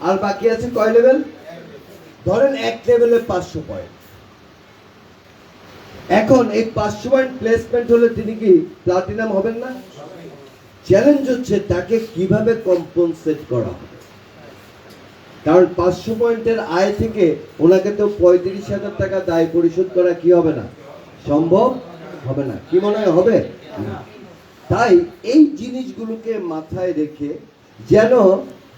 আর বাকি আছে কয় লেভেল? ধরেন এক লেভেলে 500 পয়েন্ট। এখন এই 500 পয়েন্ট প্লেসমেন্ট হলে তিনি কি প্লাটিনাম হবেন না? চ্যালেঞ্জ হচ্ছে তাকে কিভাবে কম্পনসেট করা হবে, কারণ 500 পয়েন্টের আয় থেকে ওনাকে তো 35,000 টাকা দায় পরিশোধ করা কি হবে না, সম্ভব হবে না। কি মনে হয় হবে না? তাই এই জিনিসগুলোকে মাথায় রেখে যেন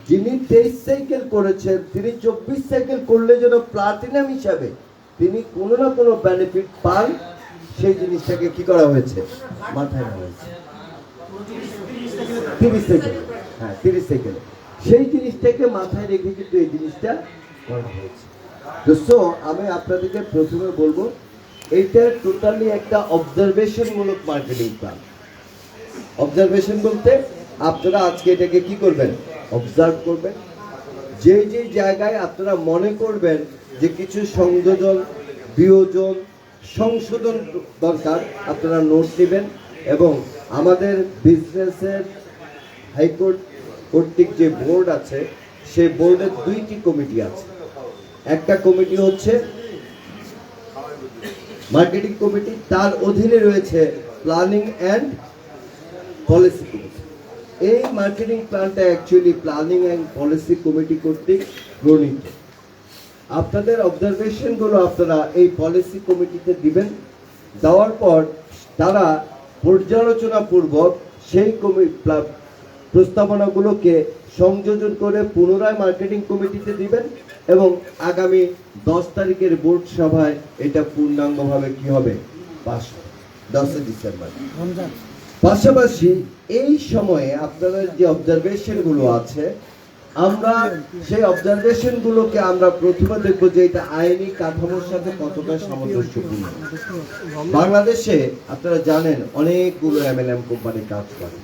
যিনি 23 সাইকেল করেছেন তিনি 24 সাইকেল করলে যেন প্লাটিনাম হিসাবে তিনি কোনো না কোনো বেনিফিট পান, সেই জিনিসটাকে কি করা হয়েছে, মাথায় নেওয়া হয়েছে। 30 সাইকেল, হ্যাঁ 30 সাইকেল, সেই জিনিসটাকে মাথায় রেখে কিন্তু এই জিনিসটা করা হয়েছে। তো সো আমি আপনাদেরকে প্রথমে বলবো এইটা টোটালি একটা অবজারভেশন মূলক মার্কেটিং প্ল্যান। অবজারভেশন বলতে আপনারা আজকে এটাকে কি করবেন, অবজার্ভ করবেন। যে যে জায়গায় আপনারা মনে করবেন যে কিছু সংযোজন, বিয়োজন, সংশোধন দরকার, আপনারা নোট নেবেন। এবং আমাদের বিজনেসের হাইকোর্ট কর্তৃক যে বোর্ড আছে সেই বোর্ডের 2টি কমিটি আছে। একটা কমিটি হচ্ছে মার্কেটিং কমিটি, তার অধীনে রয়েছে প্ল্যানিং অ্যান্ড পলিসি কমিটি। এই মার্কেটিং প্ল্যানটা actually planning and policy committee কর্তৃক প্রণীত। আপনাদের অবজারভেশনগুলো আপনারা এই পলিসি কমিটিতে দিবেন। দেওয়ার পর তারা পর্যালোচনা পূর্বক সেই প্রস্তাবনাগুলোকে সংযোজন করে পুনরায় মার্কেটিং কমিটিতে দিবেন এবং আগামী 10 তারিখের বোর্ড সভায় এটা পূর্ণাঙ্গভাবে কি হবে, পাস হবে 10 ডিসেম্বর। পাশাপাশি এই সময়ে আপনাদের যে অবজারভেশনগুলো আছে, আমরা সেই অবজারভেশনগুলোকে আমরা প্রথমে দেখব যে এটা আইনি কাঠামোর সাথে কতটা সামঞ্জস্যপূর্ণ। বাংলাদেশে আপনারা জানেন অনেকগুলো এমএলএম কোম্পানি কাজ করে।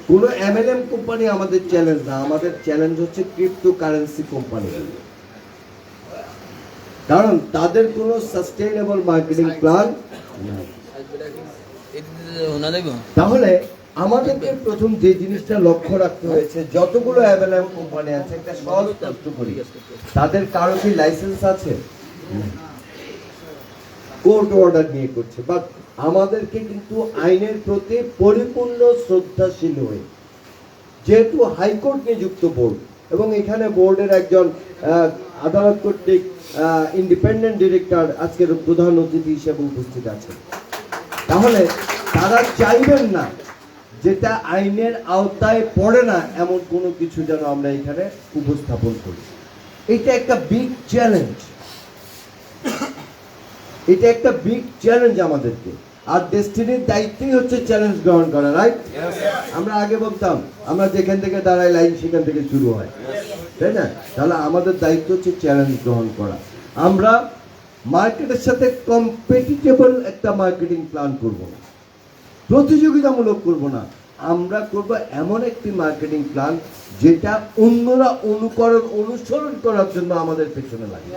কোনো এমএলএম কোম্পানি আমাদের চ্যালেঞ্জ না, আমাদের চ্যালেঞ্জ হচ্ছে ক্রিপ্টোকারেন্সি কোম্পানি, কারণ তাদের কোনো সাস্টেইনেবল মার্কেটিং প্ল্যান নাই। তাহলে আমাদেরকে প্রথম যে জিনিসটা লক্ষ্য রাখতে হয়েছে, যতগুলো এমএলএম কোম্পানি আছে একটা সহজ প্রশ্ন করি, তাদের কারো কি লাইসেন্স আছে? কোর্ট অর্ডার নিয়ে করছে, বাট আমাদেরকে কিন্তু আইনের প্রতি পরিপূর্ণ শ্রদ্ধাশীল হয়ে, যেহেতু হাইকোর্ট নিযুক্ত বোর্ড এবং এখানে বোর্ডের একজন আদালত কর্তৃক ইন্ডিপেন্ডেন্ট ডিরেক্টর আজকের প্রধান অতিথি হিসেবে উপস্থিত আছেন, তাহলে তারা চাইবেন না যেটা আইনের আওতায় পড়ে না এমন কোনো কিছু যেন আমরা এখানে উপস্থাপন করি। এটা একটা বিগ চ্যালেঞ্জ, এটা একটা বিগ চ্যালেঞ্জ আমাদেরকে। আর ডেস্টিনির দায়িত্বই হচ্ছে চ্যালেঞ্জ গ্রহণ করা, রাইট? আমরা আগে বলতাম আমরা যেখান থেকে দাঁড়াই লাইন সেখান থেকে শুরু হয়, তাই না? তাহলে আমাদের দায়িত্ব হচ্ছে চ্যালেঞ্জ গ্রহণ করা। আমরা মার্কেটের সাথে কম্পিটিটেবল একটা মার্কেটিং প্ল্যান করব না, প্রতিযোগিতামূলক করব না, আমরা করব এমন একটি মার্কেটিং প্ল্যান যেটা অন্যরা অনুসরণ করার জন্য আমাদের পেছনে লাগে,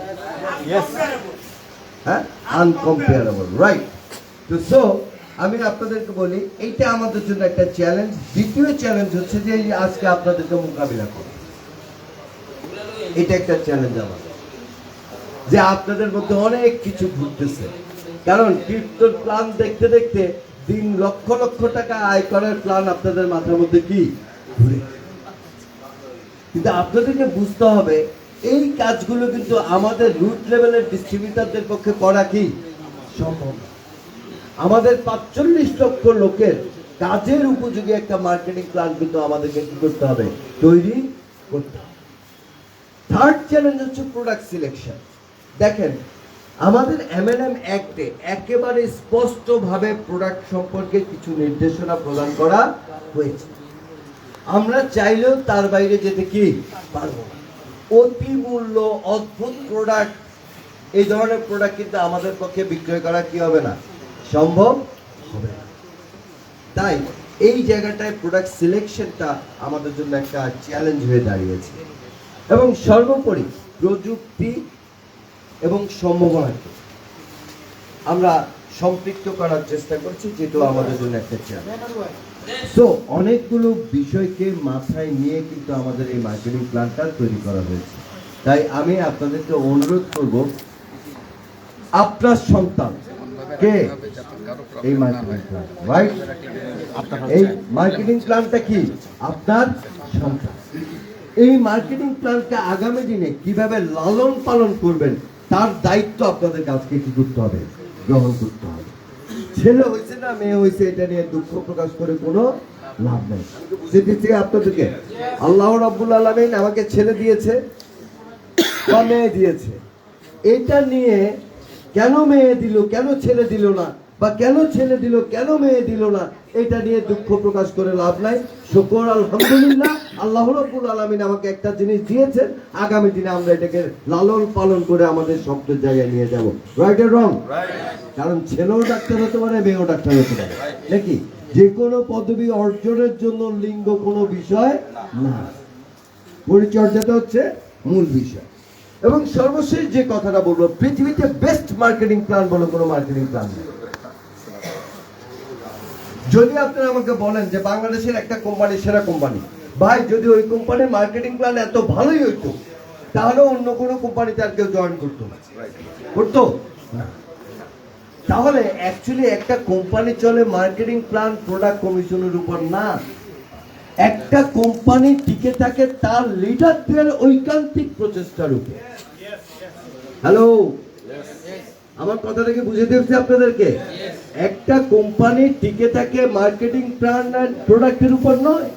হ্যাঁ, আনকম্পেয়ারেবল, রাইট? তো সো আমি আপনাদেরকে বলি এইটা আমাদের জন্য একটা চ্যালেঞ্জ। দ্বিতীয় চ্যালেঞ্জ হচ্ছে যে আজকে আপনাদেরকে মোকাবিলা করব, এটা একটা চ্যালেঞ্জ আমাদের, যে আপনাদের মধ্যে অনেক কিছু ঘুরতেছে। কারণ ক্রিপ্টোর প্ল্যান দেখতে দেখতে দিন লক্ষ লক্ষ টাকা আয় করার প্ল্যান আপনাদের মাথার মধ্যে কি ঘুরে, কিন্তু আপনাদেরকে বুঝতে হবে এই কাজগুলো কিন্তু আমাদের রুট লেভেলের ডিস্ট্রিবিউটরদের পক্ষে করা কি সম্ভব। আমাদের 45 লক্ষ লোকের কাজের উপযোগী একটা মার্কেটিং প্ল্যান কিন্তু আমাদেরকে কি করতে হবে, তৈরি করতে হবে। থার্ড চ্যালেঞ্জ হচ্ছে প্রোডাক্ট সিলেকশন। দেখেন আমাদের এমএলএম অ্যাক্টে একেবারে স্পষ্টভাবে প্রোডাক্ট সম্পর্কে কিছু নির্দেশনা প্রদান করা হয়েছে, আমরা চাইলেও তার বাইরে যেতে কি পারবো না। অতি মূল্য অদ্ভুত প্রোডাক্ট, এই ধরনের প্রোডাক্ট কিন্তু আমাদের পক্ষে বিক্রয় করা কি হবে না, সম্ভব হবে না। তাই এই জায়গাটায় প্রোডাক্ট সিলেকশনটা আমাদের জন্য একটা চ্যালেঞ্জ হয়ে দাঁড়িয়েছে। এবং সর্বোপরি প্রযুক্তি এবং সম্ভাবনাকে আমরা সম্পৃক্ত করার চেষ্টা করছি, যেটা আমাদের জন্য একটা চ্যালেঞ্জ। তো অনেকগুলো বিষয়কে মাথায় নিয়ে কিন্তু আমাদের এই মার্কেটিং প্ল্যানটা তৈরি করা হয়েছে। তাই আমি আপনাদেরকে অনুরোধ করব, আপনার সন্তান কে এই মার্কেটিং প্ল্যান, রাইট? এই মার্কেটিং প্ল্যানটা কি? আপনার সন্তান। এই মার্কেটিং প্ল্যানকে আগামী দিনে কিভাবে লালন পালন করবেন তার দায়িত্ব আপনাদের কাছে কি করতে হবে? গ্রহণ করতে হবে। ছেলে হয়েছে না মেয়ে হয়েছে এটা নিয়ে দুঃখ প্রকাশ করে কোনো লাভ নেই। দিচ্ছি আপনাদেরকে, আল্লাহ রাব্বুল আলামিন আমাকে ছেলে দিয়েছে বা মেয়ে দিয়েছে, এটা নিয়ে কেন মেয়ে দিল কেন ছেলে দিল না, বা কেন ছেলে দিল কেন মেয়ে দিল না, এটা নিয়ে দুঃখ প্রকাশ করে লাভ নাই। শুকর আলহামদুলিল্লাহ, আল্লাহ রাব্বুল আলামিন আমাকে একটা জিনিস দিয়েছেন, আগামী দিনে আমরা এটাকে লালন পালন করে আমাদের স্বপ্নের জায়গায় নিয়ে যাব। রাইট এর রং? কারণ ছেলেও ডাক্তার হতে পারে, মেয়েও ডাক্তার হতে পারে, নাকি? যে কোনো পদবি অর্জনের জন্য লিঙ্গ কোনো বিষয় না, পরিচর্যাটা হচ্ছে মূল বিষয়। এবং সর্বশেষ যে কথাটা বলবো, পৃথিবীতে বেস্ট মার্কেটিং প্ল্যান বলে কোনো মার্কেটিং প্ল্যান নেই। যদি আপনারা আমাকে বলেন যে বাংলাদেশের একটা কোম্পানি সেরা কোম্পানি, ভাই যদি ওই কোম্পানির মার্কেটিং প্ল্যান এত ভালোই হইতো তাহলে অন্য কোনো কোম্পানিতে আর কেউ জয়েন করতো না। তাহলে অ্যাকচুয়ালি একটা কোম্পানি চলে মার্কেটিং প্ল্যান প্রোডাক্ট কমিশনের উপর না। একটা কোম্পানি টিকে থাকে তার লিডারদের ঐকান্তিক প্রচেষ্টার উপর। হ্যালো, আমার কথাটা কি বুঝে দিয়েছি আপনাদেরকে? একটা কোম্পানি টিকে থাকে মার্কেটিং প্ল্যান এন্ড প্রোডাক্টের উপর নয়,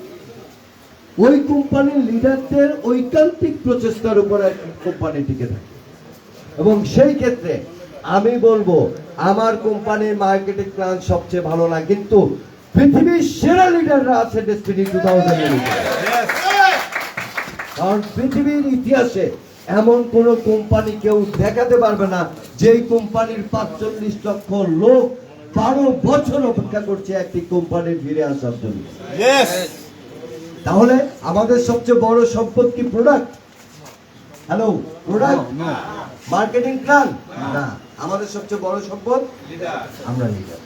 ওই কোম্পানির লিডারদের ঐকান্তিক প্রচেষ্টার উপর কোম্পানি টিকে থাকে। এবং সেই ক্ষেত্রে আমি বলবো আমার কোম্পানির মার্কেটিং প্ল্যান সবচেয়ে ভালো না, কিন্তু পৃথিবীর সেরা লিডাররা আছে ডেস্টিনি 2000 এর। কারণ পৃথিবীর ইতিহাসে এমন কোন কোম্পানি কেউ দেখাতে পারবে না যেই কোম্পানির 45 লক্ষ লোক 12 বছর অপেক্ষা করছে একটি কোম্পানির ফিরে আসার জন্য। তাহলে আমাদের সবচেয়ে বড় সম্পদ কি product? Hello, product? Marketing plan না, আমাদের সবচেয়ে বড় সম্পদ আমরা লিডার,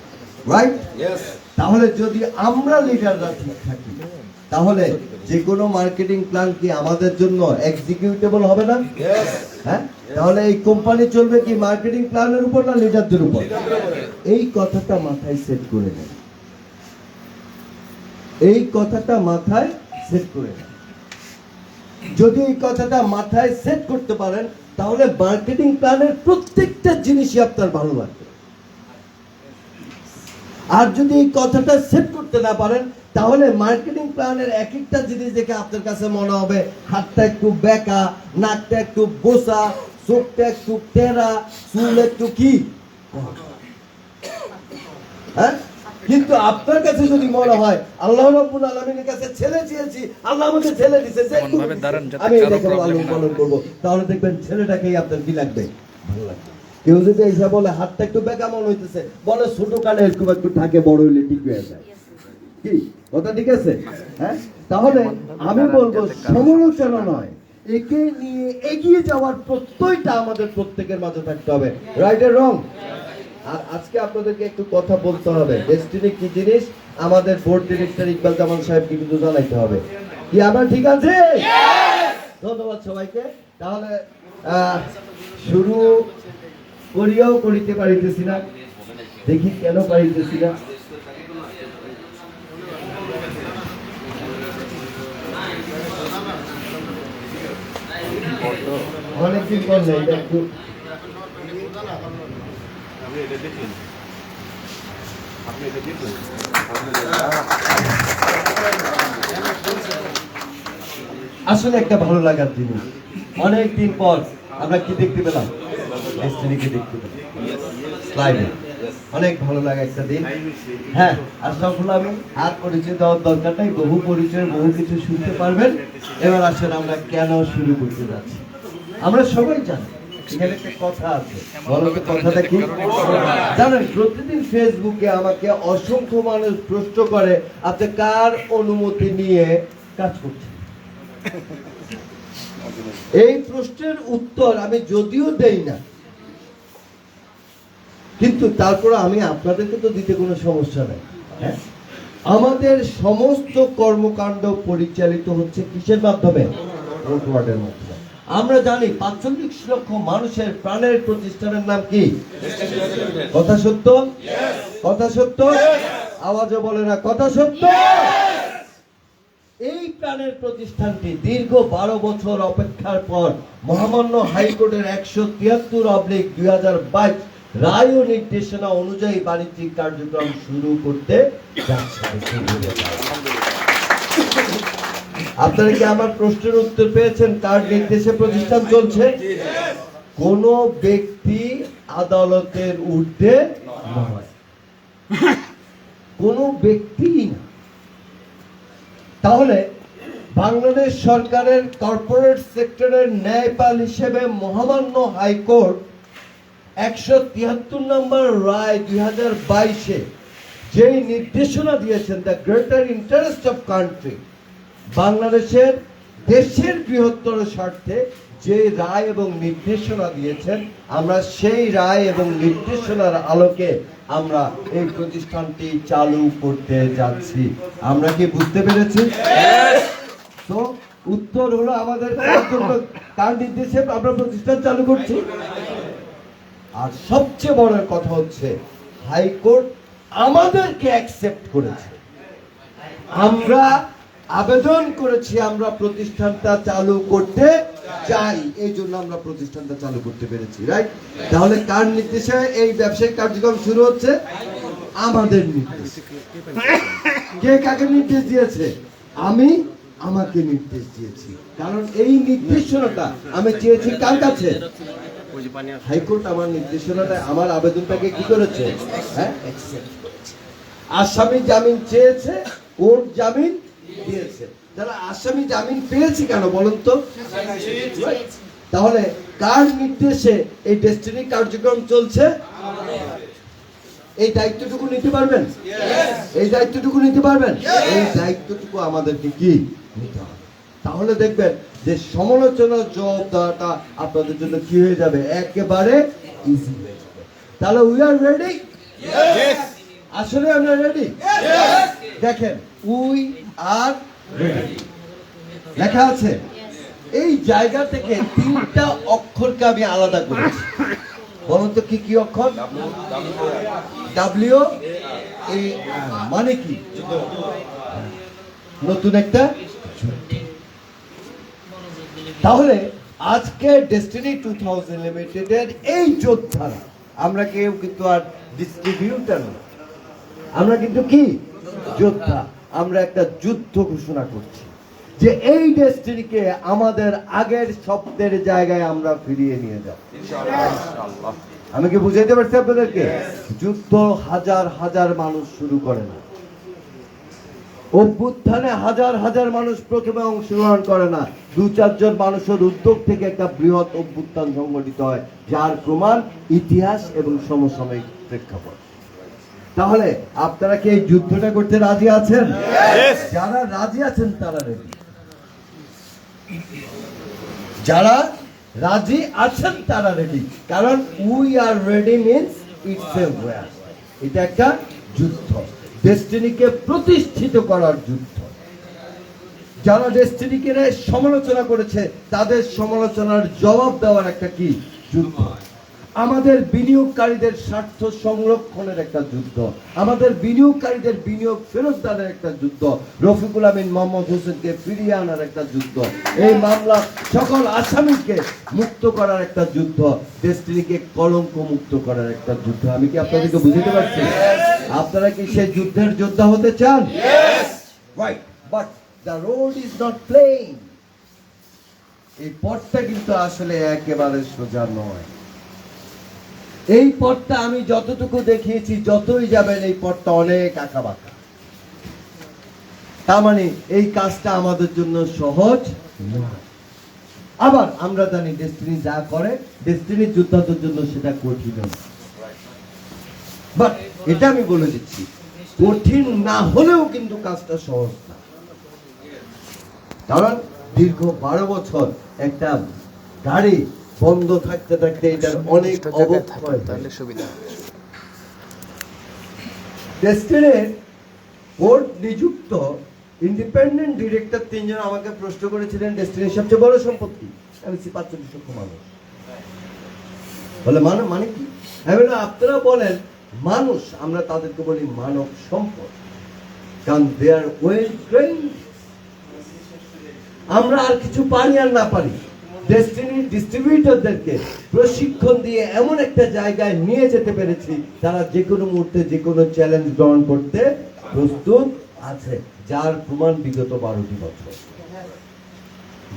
রাইট? তাহলে যদি আমরা লিডাররা ঠিক থাকি তাহলে যে কোনো মার্কেটিং প্ল্যান কি আমাদের জন্য এক্সিকিউটেবল হবে না? হ্যাঁ, তাহলে এই কোম্পানি চলবে কি মার্কেটিং প্ল্যানের উপর না লিডারদের উপর? এই কথাটা মাথায় সেট করে নেন, এই কথাটা মাথায় সেট করে নেন। যদি এই কথাটা মাথায় সেট করতে পারেন তাহলে মার্কেটিং প্ল্যানের প্রত্যেকটা জিনিসই আপনার ভালো লাগবে। আর যদি এই কথাটা সেট করতে না পারেন তাহলে মার্কেটিং প্ল্যানের এক একটা জিনিস দেখে আপনার কাছে মনে হবে হাতটা একটু বেঁকা, নাকটা একটু বোসা, চোখটা একটু টেরা, চুল একটু কি, হ্যাঁ? কিন্তু আপনার কাছে যদি মনে হয় আল্লাহ রাব্বুল আলামিনের কাছে ছেলে চেয়েছি, আল্লাহ আমাকে ছেলে দিয়েছে, আমি এটাকে লালন পালন করবো, তাহলে দেখবেন ছেলেটাকেই আপনার কি লাগবে, ভালো লাগবে। কেউ যদি এসে বলে হাতটা একটু বেঁকা মনে হইতেছে, বলে ছোট কালে এরকম একটু থাকে, বড় হইলে ঠিক হয়ে যায়, কি কথা ঠিক আছে? হ্যাঁ, তাহলে আমি বলবো সমালোচনা নয়, একে নিয়ে এগিয়ে যাওয়ার প্রত্যয়টা আমাদের প্রত্যেকের মাঝে থাকতে হবে। রাইট এর রং? আর আজকে আপনাদেরকে একটু কথা বলতে হবে, ডেস্টিনি কি জিনিস আমাদের বোর্ড ডিরেক্টর ইকবাল জামান সাহেবকে কিন্তু জানাইতে হবে। কি আমার ঠিক আছে? ধন্যবাদ সবাইকে। তাহলে শুরু করিয়াও করিতে পারিতেছি না, দেখি কেন পারিতেছি না। অনেকদিন করলে এটা একটু আসলে একটা ভালো লাগার জিনিস। অনেকদিন পর আমরা কি দেখতে পেলাম? ডেস্টিনিকে দেখতে পেলাম লাইভে। অনেক ভালো লাগা একটা দিন। হ্যাঁ, আশরাফুল আমিন আর পরিচয় দেওয়ার দরকার নাই, বহু পরিচয় বহু কিছু শুনতে পারবেন। এবার আসলে আমরা কেন শুরু করতে যাচ্ছি আমরা সবাই জানি। এখানে একটা কথা আছে, বলো তো কথাটা কি? জানেন, প্রতিদিন ফেসবুকে আমাকে অসংখ্য মানুষ প্রশ্ন করে আপনি কার অনুমতি নিয়ে কাজ করছেন। এই প্রশ্নের উত্তর আমি যদিও দেই না, কিন্তু তারপরে আমি আপনাদেরকে তো দিতে কোনো সমস্যা নাই। হ্যাঁ, আমাদের সমস্ত কর্মকাণ্ড পরিচালিত হচ্ছে কিসের মাধ্যমে? কোর্ট ওয়ার্ডের মাধ্যমে। আমরা জানি 45 লক্ষ মানুষের প্রাণের প্রতিষ্ঠানের নাম কি? কথা সত্য? কথা সত্য? আওয়াজে বলে না কথা সত্য? এই প্রাণের প্রতিষ্ঠানটি দীর্ঘ 12 বছর অপেক্ষার পর মহামান্য হাইকোর্টের 173/2022 রায় ও নির্দেশনা অনুযায়ী বাণিজ্যিক কার্যক্রম শুরু করতে যাচ্ছে। আপনারা কি আমার প্রশ্নের উত্তর পেয়েছেন? কার নির্দেশে প্রতিষ্ঠান চলছে? কোন ব্যক্তি আদালতের ঊর্ধ্বে নয়, কোন ব্যক্তি না। তাহলে বাংলাদেশ সরকারের কর্পোরেট সেক্টরের ন্যায়পাল হিসেবে মহামান্য হাইকোর্ট 173 নম্বর রায় 2022-এ যেই নির্দেশনা দিয়েছেন, the greater interest of country, বাংলাদেশের দেশের বৃহত্তর স্বার্থে যে রায় এবং নির্দেশনা দিয়েছেন, আমরা সেই রায় এবং নির্দেশনার আলোকে আমরা এই প্রতিষ্ঠানটি চালু করতে যাচ্ছি। আমরা কি বুঝতে পেরেছি? তো উত্তর হলো আমাদের কার নির্দেশে আমরা প্রতিষ্ঠান চালু করছি। আর সবচেয়ে বড় কথা হচ্ছে হাইকোর্ট আমাদেরকে অ্যাকসেপ্ট করেছে। আমরা আবেদন করেছি, আমরা প্রতিষ্ঠানটা চালু করতে চাই, এই জন্য আমরা প্রতিষ্ঠানটা চালু করতে পেরেছি, রাইট? তাহলে কার নির্দেশে এই ব্যবসায়িক কার্যক্রম শুরু হচ্ছে? আমাদের নির্দেশ। কে কাকে নির্দেশ দিয়েছে? আমি আমাকে নির্দেশ দিয়েছি, কারণ এই নির্দেশনাটা আমি চেয়েছি কার কাছে? হাইকোর্ট আমার নির্দেশনাটা, আমার আবেদনটাকে কি করেছে? হ্যাঁ, অ্যাকসেপ্ট করেছে। আসামি জামিন চেয়েছে, কোর্ট জামিন দিয়েছে। তাহলে আসামি জামিন পেয়েছি কেন বলুন তো? তাহলে কার নির্দেশে এই ডেস্টিনি কার্যক্রম চলছে? এই দায়িত্বটুকু নিতে পারবেন? এই দায়িত্বটুকু নিতে পারবেন? এই দায়িত্বটুকু আমাদেরকে কি নিতে হবে। তাহলে দেখবেন যে সমালোচনার জবাব দেওয়াটা আপনাদের জন্য কি হয়ে যাবে? একেবারে ইজি হয়ে যাবে। তাহলে উই আর রেডি? আসলে আমরা রেডি? দেখেন, উই আর রেডি লেখা আছে। এই জায়গা থেকে 3টা অক্ষরকে আমি আলাদা করেছি। বলুন তো কি কি অক্ষর? ডাব্লিউ এ, মানে কি? নতুন একটা। তাহলে আজকে ডেস্টিনি 2000 লিমিটেডের এই যোদ্ধারা, আমরা কেউ কিন্তু আর ডিস্ট্রিবিউটর না, আমরা কিন্তু কি যোদ্ধা। আমরা একটা যুদ্ধ ঘোষণা করছি যে এই ডেস্টিনিকে আমাদের আগের স্বপ্নের জায়গায় আমরা ফিরিয়ে নিয়ে যাব। আমি কি বুঝাইতে পারছি আপনাদেরকে? যুদ্ধ হাজার হাজার মানুষ শুরু করে না, অভ্যুত্থানে হাজার হাজার মানুষ প্রথমে অংশগ্রহণ করে না, 2-4 জন মানুষের উদ্যোগ থেকে একটা বৃহৎ অভ্যুত্থান সংগঠিত হয়, যার প্রমাণ ইতিহাস এবং সমসাময়িক প্রেক্ষাপট। তাহলে আপনারা কি এই যুদ্ধটা করতে রাজি আছেন? যারা রাজি আছেন তারা রেডি। যারা রাজি আছেন তারা রেডি, কারণ we are ready means it's a war. এটা একটা যুদ্ধ, ডেস্টিনিকে প্রতিষ্ঠিত করার যুদ্ধ। যারা ডেস্টিনিকে সমালোচনা করেছে তাদের সমালোচনার জবাব দেওয়ার একটা কি যুদ্ধ। আমাদের বিনিয়োগকারীদের স্বার্থ সংরক্ষণের একটা যুদ্ধ, আমাদের বিনিয়োগকারীদের বিনিয়োগ ফেরতদানের একটা যুদ্ধ, রফিকুল আমিন মোহাম্মদ হোসেনকে ফিরিয়ে আনার একটা যুদ্ধ, এই মামলা সকল আসামিকে মুক্ত করার একটা যুদ্ধ, ডেস্টিনিকে কলঙ্ক মুক্ত করার একটা যুদ্ধ। আমি কি আপনাদেরকে বুঝতে পারছি? আপনারা কি সেই যুদ্ধের যোদ্ধা হতে চান? Right, but the road is not plain. এই পথটা কিন্তু আসলে একেবারে সোজা নয়। এই পথটা আমি যতটুকু দেখিয়েছি, যতই যাবেন এই পথটা অনেক আঁকাবাঁকা। তার মানে এই কাজটা আমাদের জন্য সহজ নয়। আবার আমরা জানি ডেস্টিনি যা করে, ডেস্টিনির যোদ্ধাদের জন্য সেটা কঠিন। বাট এটা আমি বলে দিচ্ছি, কঠিন না হলেও কিন্তু কাজটা সহজ না। কারণ দীর্ঘ 12 বছর একটা গাড়ি বন্ধ থাকতে থাকতে এটার অনেক অবক্ষয়। ডেস্টিনির কোর্ট নিযুক্ত ইন্ডিপেন্ডেন্ট ডিরেক্টর 3 জন আমাকে প্রশ্ন করেছিলেন ডেস্টিনির সবচেয়ে বড় সম্পত্তি। আমি 45 লক্ষ মানুষ বলে মানে কি? আমি বললাম আপনারা বলেন মানুষ, আমরা তাদেরকে বলি মানব সম্পদ, কারণ দে আর ওয়েল ট্রেন্ড। আমরা আর কিছু পারি আর না পারি, ডেস্টিনির ডিস্ট্রিবিউটরদেরকে প্রশিক্ষণ দিয়ে এমন একটা জায়গায় নিয়ে যেতে পেরেছি, তারা যে কোনো মুহূর্তে যে কোনো চ্যালেঞ্জ গ্রহণ করতে প্রস্তুত আছে, যার প্রমাণ বিগত 12টি বছর,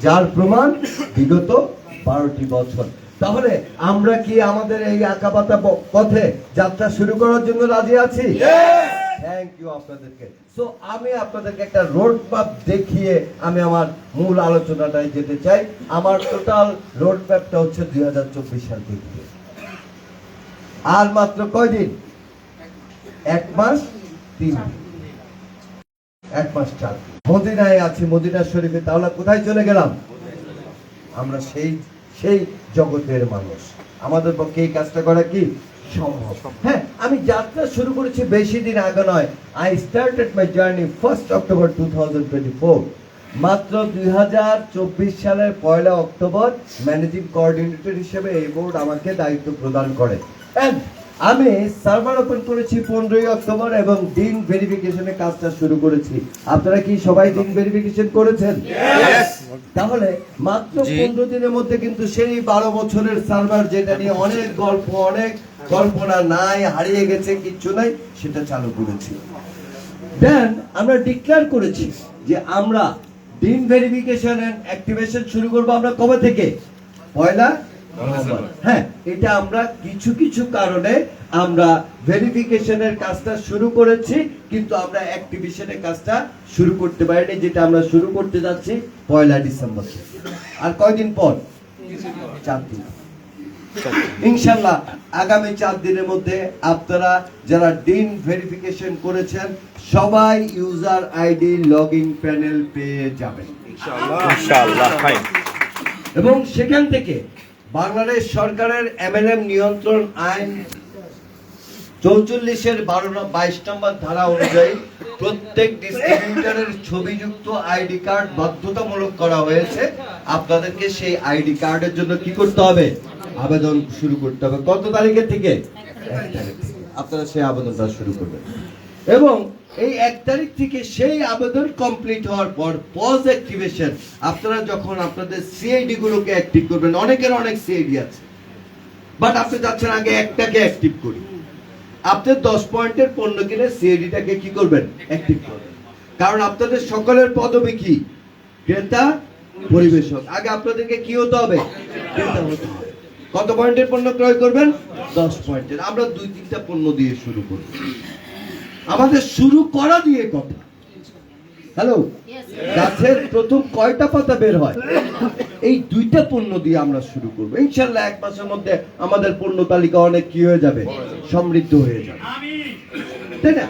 যার প্রমাণ বিগত 12টি বছর। তাহলে আমরা কি আমাদের এই আঁকাবাতা পথে যাত্রা শুরু করার জন্য রাজি আছি? থ্যাংক ইউ আপনাদেরকে। সো আমি আপনাদেরকে একটা রোড ম্যাপ দেখিয়ে আমি আমার মূল আলোচনাটায় যেতে চাই। আমার টোটাল রোড ম্যাপটা হচ্ছে 2024 সাল থেকে। আর মাত্র কয়দিন? 1 মাস 3 দিন, 1 মাস 4 দিন। মদিনায় আছি, মদিনা শরীফে। তাহলে কোথায় চলে গেলাম? আমরা সেই জগতের মানুষ। আমাদের পক্ষে এই কাজটা করা কি সম্ভব? হ্যাঁ, আমি যাত্রা শুরু করেছি বেশি দিন আগে নয়। I started my journey 1 October 2024। মাত্র 2024 সালের 1 অক্টোবর ম্যানেজিং কোঅর্ডিনেটর হিসেবে এই বোর্ড আমাকে দায়িত্ব প্রদান করে। এন্ড আমি সার্ভার ওপেন করেছি 15 অক্টোবর এবং দিন ভেরিফিকেশনের কাজটা শুরু করেছি। আপনারা কি সবাই দিন ভেরিফিকেশন করেছেন? তাহলে মাত্র 15 দিনের মধ্যে কিন্তু সেই 12 বছরের সার্ভার, যেটা নিয়ে অনেক গল্প, অনেক কল্পনা নাই, হারিয়ে গেছে, কিচ্ছু নাই, সেটা চালু করেছি। দেন আমরা ডিক্লেয়ার করেছি যে আমরা দিন ভেরিফিকেশন এন্ড অ্যাক্টিভেশন শুরু করব আমরা কবে থেকে? 1 নভেম্বর। হ্যাঁ, এটা আমরা কিছু কারণে আমরা ভেরিফিকেশনের কাজটা শুরু করেছি, কিন্তু আমরা অ্যাক্টিভেশনের কাজটা শুরু করতে পারিনি, যেটা আমরা শুরু করতে যাচ্ছি 1 ডিসেম্বর। আর কয়দিন পর? 4 দিন। ইনশাআল্লাহ আগামী 4 দিনের মধ্যে আপনারা যারা দিন ভেরিফিকেশন করেছেন সবাই ইউজার আইডি লগইন প্যানেল পেয়ে যাবেন ইনশাআল্লাহ। এবং সেখান থেকে বাংলাদেশ সরকারের এমএলএম নিয়ন্ত্রণ আইন 44-এর 22 নম্বর ধারা অনুযায়ী প্রত্যেক ডিস্ট্রিবিউটরের ছবিযুক্ত আইডি কার্ড বাধ্যতামূলক করা হয়েছে। আপনাদেরকে সেই আইডি কার্ডের জন্য কি করতে হবে? আবেদন শুরু করতে হবে। কত তারিখে থেকে? 1 তারিখ থেকে আপনারা সেই আবেদনটা শুরু করবেন। এবং এই 1 তারিখ থেকে সেই আবেদন কমপ্লিট হওয়ার পর পজ অ্যাক্টিভেশন, আপনারা যখন আপনাদের সিআইডি গুলোকে অ্যাক্টিভ করবেন, অনেকের অনেক সিআইডি আছে, বাট আপনি যাচ্ছেন আগে একটাকে অ্যাক্টিভ করি। আপনি 10 পয়েন্টের পণ্য কিনে সিআইডিটাকে কি করবেন? অ্যাক্টিভ করবেন। কারণ আপনাদের সকলের পদবি কি? ক্রেতা, পরিবেশক। আগে আপনাদেরকে কি হতে হবে? ক্রেতা হতে হবে। কত পয়েন্টের পণ্য ক্রয় করবেন? 10 পয়েন্টের। আমরা 2-3টা পণ্য দিয়ে শুরু করব। আমাদের শুরু করা দিয়ে কথা। হ্যালো, গাছের প্রথম কয়টা পাতা বের হয়? এই 2টা পণ্য দিয়ে আমরা শুরু করব। ইনশাআল্লাহ 1 মাসের মধ্যে আমাদের পণ্য তালিকা অনেক কি হয়ে যাবে? সমৃদ্ধ হয়ে যাবে, তাই না?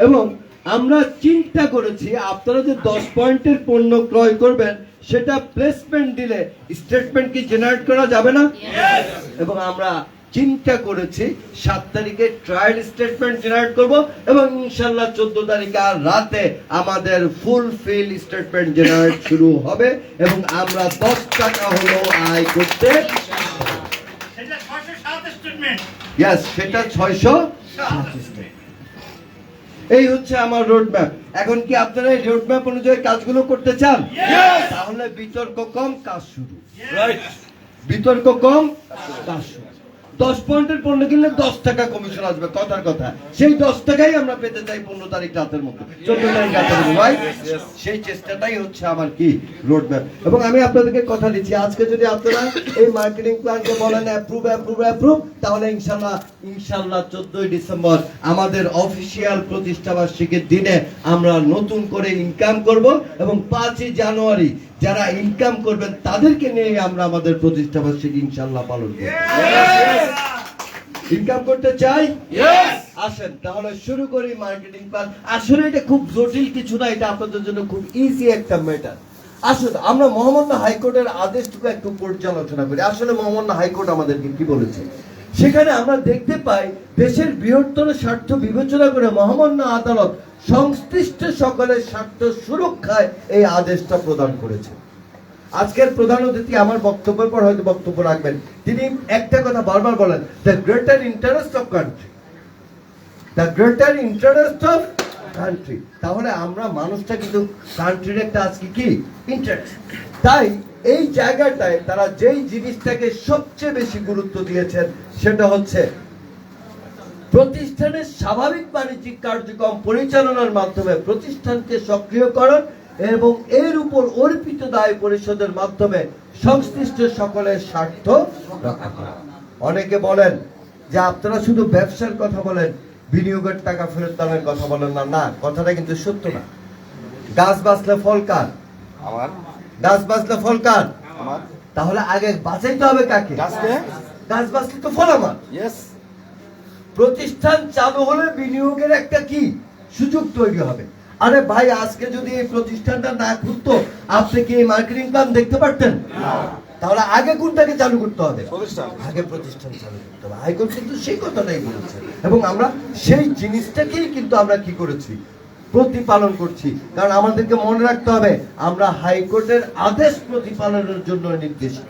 এবং আমরা চিন্তা করেছি আপনারা যে 10 পয়েন্টের পণ্য ক্রয় করবেন, সেটা প্লেসমেন্ট দিলে স্টেটমেন্ট কি জেনারেট করা যাবে না? এবং আমরা চিন্তা করেছি 7 তারিখে ট্রায়াল স্টেটমেন্ট জেনারেট করব এবং ইনশাআল্লাহ 14 তারিখে আর রাতে আমাদের ফুল ফিল স্টেটমেন্ট জেনারেট শুরু হবে এবং আমরা 10 টাকা হলো আয় করতে। সেটা 607 স্টেটমেন্ট। यस, সেটা 607 স্টেটমেন্ট। এই হচ্ছে আমার রোড ম্যাপ। এখন কি আপনারা এই রোড ম্যাপ অনুযায়ী কাজগুলো করতে চান? তাহলে বিতর্ক কম, কাজ শুরু। রাইট, বিতর্ক কম, কাজ শুরু। 10 পয়েন্টের পণ্য কিনলে 10 টাকা কমিশন আসবে, কথার কথা। সেই 10 টাকাই আমরা পেতে চাই 15 তারিখ রাতের মধ্যে, 14 তারিখ রাতের মধ্যে, রাইট? সেই চেষ্টাটাই হচ্ছে আমার কি রোড ম্যাপ। এবং আমি আপনাদেরকে কথা দিচ্ছি, আজকে যদি আপনারা এই মার্কেটিং প্ল্যানকে বলেন অ্যাপ্রুভ, তাহলে ইনশাআল্লাহ 14 ডিসেম্বর আমাদের অফিশিয়াল প্রতিষ্ঠা বার্ষিকীর দিনে আমরা নতুন করে ইনকাম করব এবং 5 জানুয়ারি যারা ইনকাম করবেন তাদেরকে নিয়ে আমরা আমাদের প্রতিষ্ঠা বার্ষিকী ইনশাআল্লাহ পালন করব। ইনকাম করতে চাই? আসেন তাহলে শুরু করি মার্কেটিং প্ল্যান। আসলে এটা খুব জটিল কিছু না, এটা আপনাদের জন্য খুব ইজি একটা ম্যাটার। আসলে আমরা মহামান্য হাইকোর্টের আদেশটুকু একটু পর্যালোচনা করি। আসলে মহামান্য হাইকোর্ট আমাদেরকে কি বলেছে? সেখানে আমরা দেখতে পাই দেশের বৃহত্তর স্বার্থ বিবেচনা করে মহামান্য আদালত সংশ্লিষ্ট সকলের স্বার্থ সুরক্ষায় এই আদেশটা প্রদান করেছে। আজকের প্রধান অতিথি আমার বক্তব্যের পর হয়তো বক্তব্য রাখবেন, তিনি একটা কথা বারবার বলেন, the greater interest of country, the greater interest of country. তাহলে আমরা মানুষটা কিন্তু কান্ট্রির একটা আজকে কি ইন্টারেস্ট। তাই এই জায়গাটায় তারা যেই জিনিসটাকে সবচেয়ে বেশি গুরুত্ব দিয়েছেন সেটা হচ্ছে প্রতিষ্ঠানের স্বাভাবিক বাণিজ্যিক কার্যক্রম পরিচালনার মাধ্যমে প্রতিষ্ঠানকে সক্রিয়করণ এবং এর উপর অর্পিত দায় পরিশোধের মাধ্যমে সংশ্লিষ্ট সকলের স্বার্থ রক্ষা করা। অনেকে বলেন যে আপনারা শুধু ব্যবসার কথা বলেন, বিনিয়োগের টাকা ফেরত দানের কথা বলেন না। না, কথাটা কিন্তু সত্য না। গাছ বাঁচলে ফল কার? আমার। গাছ বাঁচলে ফল কার? আমার। তাহলে আগে বাঁচাইতে হবে কাকে? গাছকে। গাছ বাঁচলে তো ফল আমার। ইয়েস। প্রতিষ্ঠান চালু হলে বিনিয়োগের একটা কি সুযোগ তৈরি হবে। আরে ভাই, আজকে যদি এই প্রতিষ্ঠানটা না খুলতো আপনি কি এই মার্কেটিং প্ল্যান দেখতে পারতেন? তাহলে আগে কোনটাকে চালু করতে হবে? আগে প্রতিষ্ঠান চালু করতে হবে। হাইকোর্ট কিন্তু সেই কথাটাই বলেছে এবং আমরা সেই জিনিসটাকেই কিন্তু আমরা কি করেছি, প্রতিপালন করছি। কারণ আমাদেরকে মনে রাখতে হবে আমরা হাইকোর্টের আদেশ প্রতিপালনের জন্য নির্দেশিত।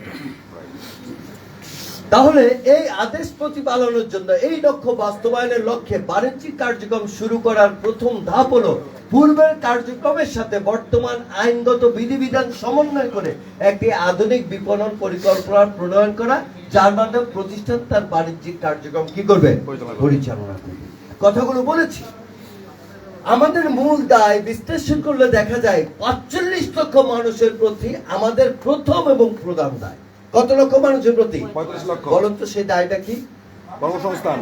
তাহলে এই আদেশ প্রতিপালনের জন্য এই লক্ষ্য বাস্তবায়নের লক্ষ্যে বাণিজ্যিক কার্যক্রম শুরু করার প্রথম ধাপ হলো পূর্বের কার্যক্রমের সাথে বর্তমান আইনগত বিধিবিধান সমন্বয় করে একটি আধুনিক বিপণন পরিকল্পনা প্রণয়ন করা, যার মাধ্যমে প্রতিষ্ঠান তার বাণিজ্যিক কার্যক্রম কি করবে? পরিচালনা করবে। কথাগুলো বলেছি। আমাদের মূল দায় বিশ্লেষণ করলে দেখা যায় ৪৫ লক্ষ মানুষের প্রতি আমাদের প্রথম এবং প্রধান দায়। কত লক্ষ মানুষের প্রতি? ৩৫ লক্ষ। বলুন তো সেই দায়টা কি? কর্মসংস্থান।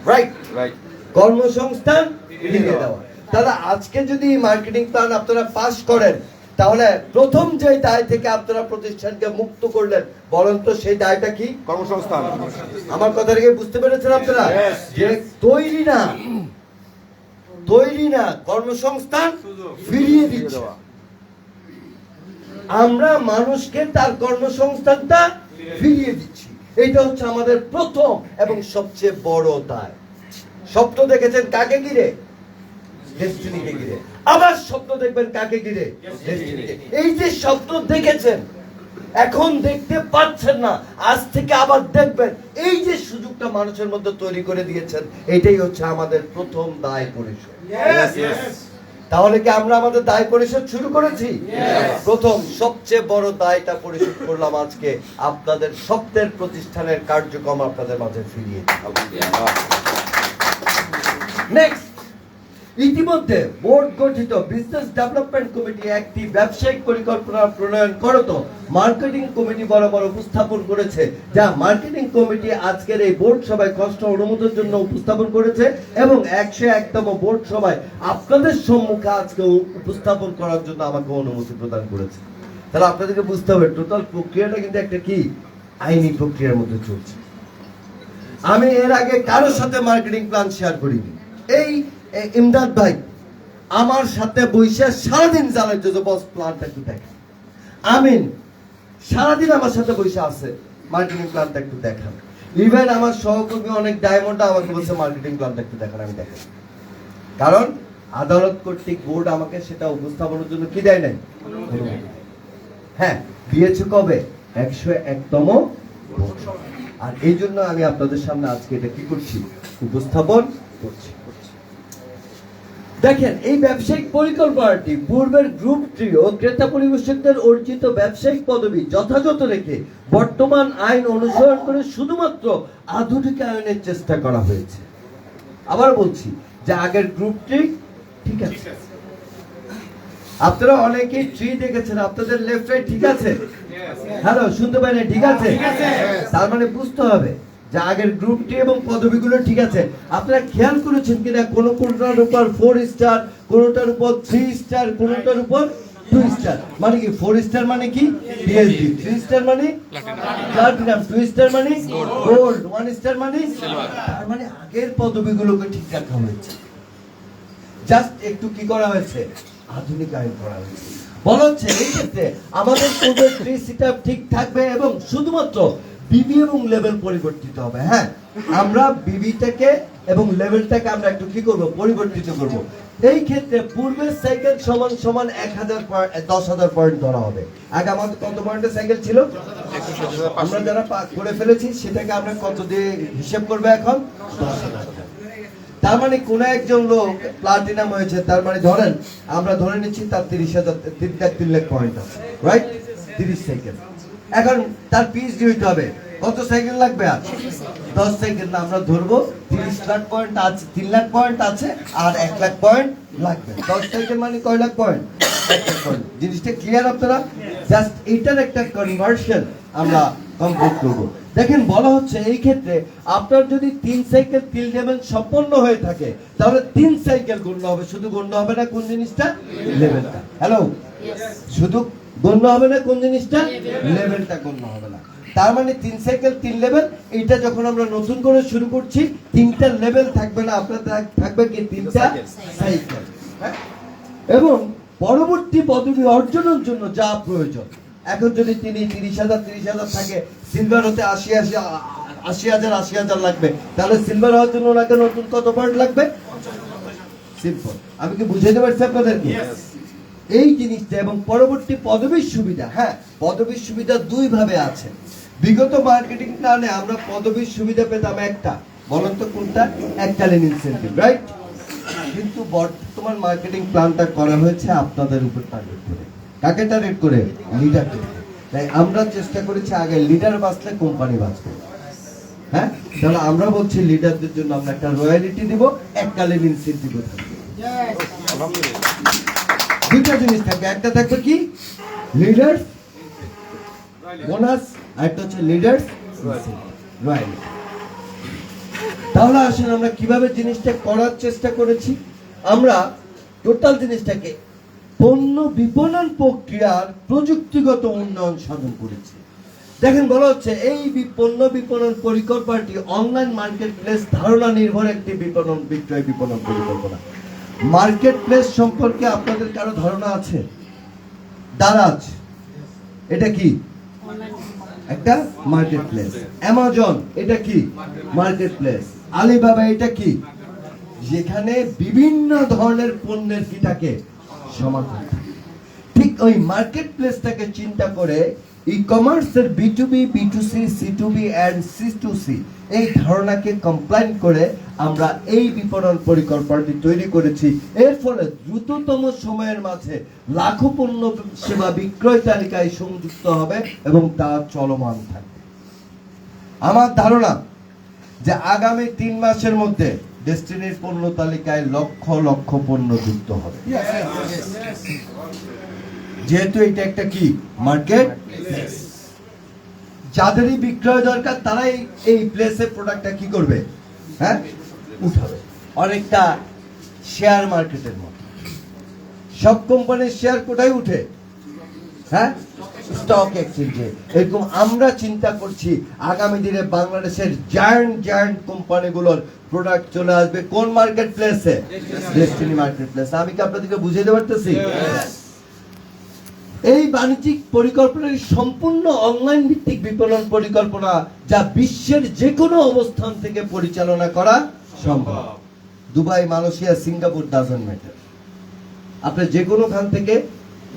Right, right. কর্মসংস্থান ফিরিয়ে দেওয়া। তাহলে আজকে যদি মার্কেটিং প্ল্যান আপনারা পাস করেন, তাহলে প্রথম যে দায় থেকে আপনারা প্রতিষ্ঠানকে মুক্ত করলেন, বলেন তো সেই দায়টা কি? কর্মসংস্থান। আমার কথাটাকে বুঝতে পেরেছেন আপনারা? যে তৈরি না কর্মসংস্থান ফিরিয়ে দিচ্ছে। আমরা মানুষকে তার কর্মসংস্থানটা ফিরিয়ে দিচ্ছি। এটা হচ্ছে আমাদের প্রথম এবং সবচেয়ে বড় দায়। স্বপ্ন দেখেছেন কাকে ঘিরে? ডেস্টিনিকে ঘিরে। আবার স্বপ্ন দেখবেন কাকে ঘিরে? ডেস্টিনিকে। এই যে স্বপ্ন দেখেছেন, এখন দেখতে পাচ্ছেন না, আজ থেকে আবার দেখবেন, এই যে সুযোগটা মানুষের মধ্যে তৈরি করে দিয়েছেন, এটাই হচ্ছে আমাদের প্রথম দায় পরিশোধ। তাহলে কি আমরা আমাদের দায় পরিশোধ শুরু করেছি? প্রথম সবচেয়ে বড় দায়টা পরিশোধ করলাম আজকে, আপনাদের স্বপ্নের প্রতিষ্ঠানের কার্যক্রম আপনাদের মাঝে ফিরিয়ে। নেক্সট, ইতিমধ্যে বোর্ড গঠিত বিজনেস ডেভেলপমেন্ট কমিটি একটি ব্যবসায়িক পরিকল্পনা প্রণয়ন করত মার্কেটিং কমিটি বরাবর উপস্থাপন করেছে, যা মার্কেটিং কমিটি আজকের এই বোর্ড সভায় খসড়া অনুমোদনের জন্য উপস্থাপন করেছে এবং 101তম বোর্ড সভায় আপনাদের সম্মুখে আজকে উপস্থাপন করার জন্য আমাকে অনুমতি প্রদান করেছে। তাহলে আপনাদেরকে বুঝতে হবে টোটাল প্রক্রিয়াটা কিন্তু একটা কি আইনি প্রক্রিয়ার মধ্যে চলছে। আমি এর আগে কারোর সাথে মার্কেটিং প্ল্যান শেয়ার করিনি। এই ইমদাদ ভাই আমার সাথে বসে সারাদিন জ্বালাইছে যে বস প্ল্যানটা একটু দেখেন। আমিন সারাদিন আমার সাথে বসে আছে, মার্কেটিং প্ল্যানটা একটু দেখান। ইভেন আমার সহকর্মী অনেক ডায়মন্ড আমাকে বলছে মার্কেটিং প্ল্যানটা একটু দেখান, আমি দেখাই। কারণ আদালত কর্তৃক বোর্ড আমাকে সেটা উপস্থাপনের জন্য কি দেয় নাই? হ্যাঁ দিয়েছে। কবে? 101তম বোর্ড। আর এই জন্য আমি আপনাদের সামনে আজকে এটা কি করছি? উপস্থাপন করছি। দেখেন, এই ব্যবসায়িক পরিকল্পনাটি পূর্বের গ্রুপ ট্রি ও ক্রেতা পরিবেশকদের অর্জিত ব্যবসায়িক পদবি যথাযথ রেখে বর্তমান আইন অনুসরণ করে শুধুমাত্র আধুনিকায়নের চেষ্টা করা হয়েছে। আবার বলছি যে আগের গ্রুপ ট্রি ঠিক আছে, আপনারা অনেকেই ট্রি দেখেছেন, আপনাদের লেফট রাইট ঠিক আছে? হ্যালো, শুনতে পারেন? ঠিক আছে। তার মানে বুঝতে হবে যে আগের গ্রুপ টি এবং পদবিগুলো ঠিক আছে। আপনারা খেয়াল করেছেন কিনা কোনটার উপর 4 স্টার, কোনটার উপর 3 স্টার, কোনটার উপর 2 স্টার। মানে কি 4 স্টার মানে কি পিএইচডি, 3 স্টার মানে প্লাটিনাম, 2 স্টার মানে গোল্ড, 1 স্টার মানে সিলভার। তার মানে আগের পদবিগুলোকে ঠিক রাখা হয়েছে, জাস্ট একটু কি করা হয়েছে? আধুনিকায়ন করা হয়েছে। বলা হচ্ছে এই ক্ষেত্রে আমাদের পূর্বের 3 সেটআপ ঠিক থাকবে এবং শুধুমাত্র বিবি এবং লেভেল পরিবর্তিত হবে। হ্যাঁ, আমরা বিবিটাকে এবং লেভেলটাকে আমরা একটু কি করব, পরিবর্তিত করব। এই ক্ষেত্রে পূর্বের সাইকেল সমান সমান 10,000 পয়েন্ট ধরা হবে। আগে আমাদের কত পয়েন্টের সাইকেল ছিল? আমরা যারা করে ফেলেছি সেটাকে আমরা কত দিয়ে হিসাব করবে এখন? 10,000। তার মানে কোন একজন লোক প্লাটিনাম হয়েছে, তার মানে ধরেন আমরা ধরে নিচ্ছি তার 3 লাখ পয়েন্ট আছে, রাইট? 30 সাইকেল। এখন তার পিএইচডি হইতে হবে, কত সাইকেল লাগবে? আর 10 সাইকেল না, আমরা ধরবো 30 লাখ পয়েন্ট আছে, 3 লাখ পয়েন্ট আছে আর 1 লাখ পয়েন্ট লাগবে। 10 সাইকেল মানে কয় লাখ পয়েন্ট? 1 লাখ পয়েন্ট। জিনিসটা ক্লিয়ার আপনারা? জাস্ট এটার একটা কনভার্সন আমরা কমপ্লিট করবো। দেখেন বলা হচ্ছে এই ক্ষেত্রে আপনার যদি 3 সাইকেল 3 লেভেল সম্পন্ন হয়ে থাকে তাহলে 3 সাইকেল গণ্য হবে। শুধু গণ্য হবে না কোন জিনিসটা? লেভেলটা। হ্যালো, শুধু গণ্য হবে না কোন জিনিসটা? লেভেলটা গণ্য হবে না। তার মানে 3 সাইকেল 3 লেভেল, এটা যখন আমরা নতুন করে শুরু করছি 3টা লেভেল থাকবে না, আপনার থাকবে কি 3টা সাইকেল। এবং পরবর্তী পদবি অর্জনের জন্য যা প্রয়োজন, এখন যদি তিনি 30,000 থাকে, সিলভার হতে 80,000 লাগবে, তাহলে সিলভার হওয়ার জন্য ওনাকে নতুন কত পয়েন্ট লাগবে? সিম্পল। আমি কি বুঝাইতে পারছি আপনাদেরকে? এই জিনিসটা। এবং পরবর্তী পদবীর সুবিধা, হ্যাঁ, পদবীর সুবিধা দুই ভাবে আছে। বিগত মার্কেটিং প্ল্যানে আমরা পদবীর সুবিধা পেতাম একটা, বলেন তো কোনটা? এককালীন ইনসেনটিভ, রাইট? কিন্তু বর্তমান মার্কেটিং প্ল্যানটা করা হয়েছে আপনাদের উপর টার্গেট করে। কাকে টার্গেট করে? লিডারকে। তাই আমরা চেষ্টা করেছি আগে লিডার বাঁচলে কোম্পানি বাঁচবে। হ্যাঁ, তাহলে আমরা বলছি লিডারদের জন্য আমরা একটা রয়্যালিটি দিব, এককালীন ইনসেনটিভ থাকবে। দুইটা জিনিস থাকবে, একটা থাকবে কি? লিডার্স বোনাস, আর একটা হচ্ছে লিডার্স রয়্যালিটি। তাহলে আসলে আমরা কিভাবে জিনিসটা করার চেষ্টা করেছি? আমরা টোটাল জিনিসটাকে পণ্য বিপণন প্রক্রিয়ার প্রযুক্তিগত উন্নয়ন সাধন করেছি। দেখেন বলা হচ্ছে এই পণ্য বিপণন পরিকল্পনাটি অনলাইন মার্কেট প্লেস ধারণা নির্ভর একটি বিপণন বিক্রয় বিপণন পরিকল্পনা। মার্কেট প্লেস সম্পর্কে আপনাদের কারো ধারণা আছে? দারাজ এটা কি? একটা মার্কেট প্লেস। অ্যামাজন এটা কি? Market place. আলিবাবা এটা কি? যেখানে বিভিন্ন ধরনের পণ্যের কি থাকে? সমাধান। ঠিক ওই মার্কেট প্লেসটাকে চিন্তা করে ই কমার্সের B2B, B2C, C2B and C2C এই ধারণাকে কমপ্লাইন করে আমরা এই বিপণন পরিকল্পনাটি তৈরি করেছি। এর ফলে দ্রুততম সময়ের মাঝে লাখো পণ্য সেবা বিক্রয় তালিকায় সংযুক্ত হবে এবং তা চলমান থাকবে। আমার ধারণা যে আগামী 3 মাসের মধ্যে ডেস্টিনির পণ্য তালিকায় লক্ষ লক্ষ পণ্য যুক্ত হবে। যেহেতু এটা একটা কি? Market place. যাদেরই বিক্রয় দরকার তারাই এই প্লেসে প্রোডাক্টটা কি করবে? হ্যাঁ, উঠাবে। অনেকটা শেয়ার মার্কেটের মতো। সব কোম্পানির শেয়ার কোথায় উঠে? হ্যাঁ, স্টক এক্সচেঞ্জে। এরকম আমরা চিন্তা করছি আগামী দিনে বাংলাদেশের জায়ান্ট কোম্পানিগুলোর প্রোডাক্ট চলে আসবে কোন মার্কেট প্লেসে? Destiny market place. আমি কি আপনাদেরকে বুঝাইতে পারতেছি? এই বাণিজ্যিক পরিকল্পনার সম্পূর্ণ অনলাইন ভিত্তিক বিপণন পরিকল্পনা যা বিশ্বের যে কোনো অবস্থান থেকে পরিচালনা করা সম্ভব। Dubai, Malaysia, Singapore doesn't matter. আপনি যে কোনো খান থেকে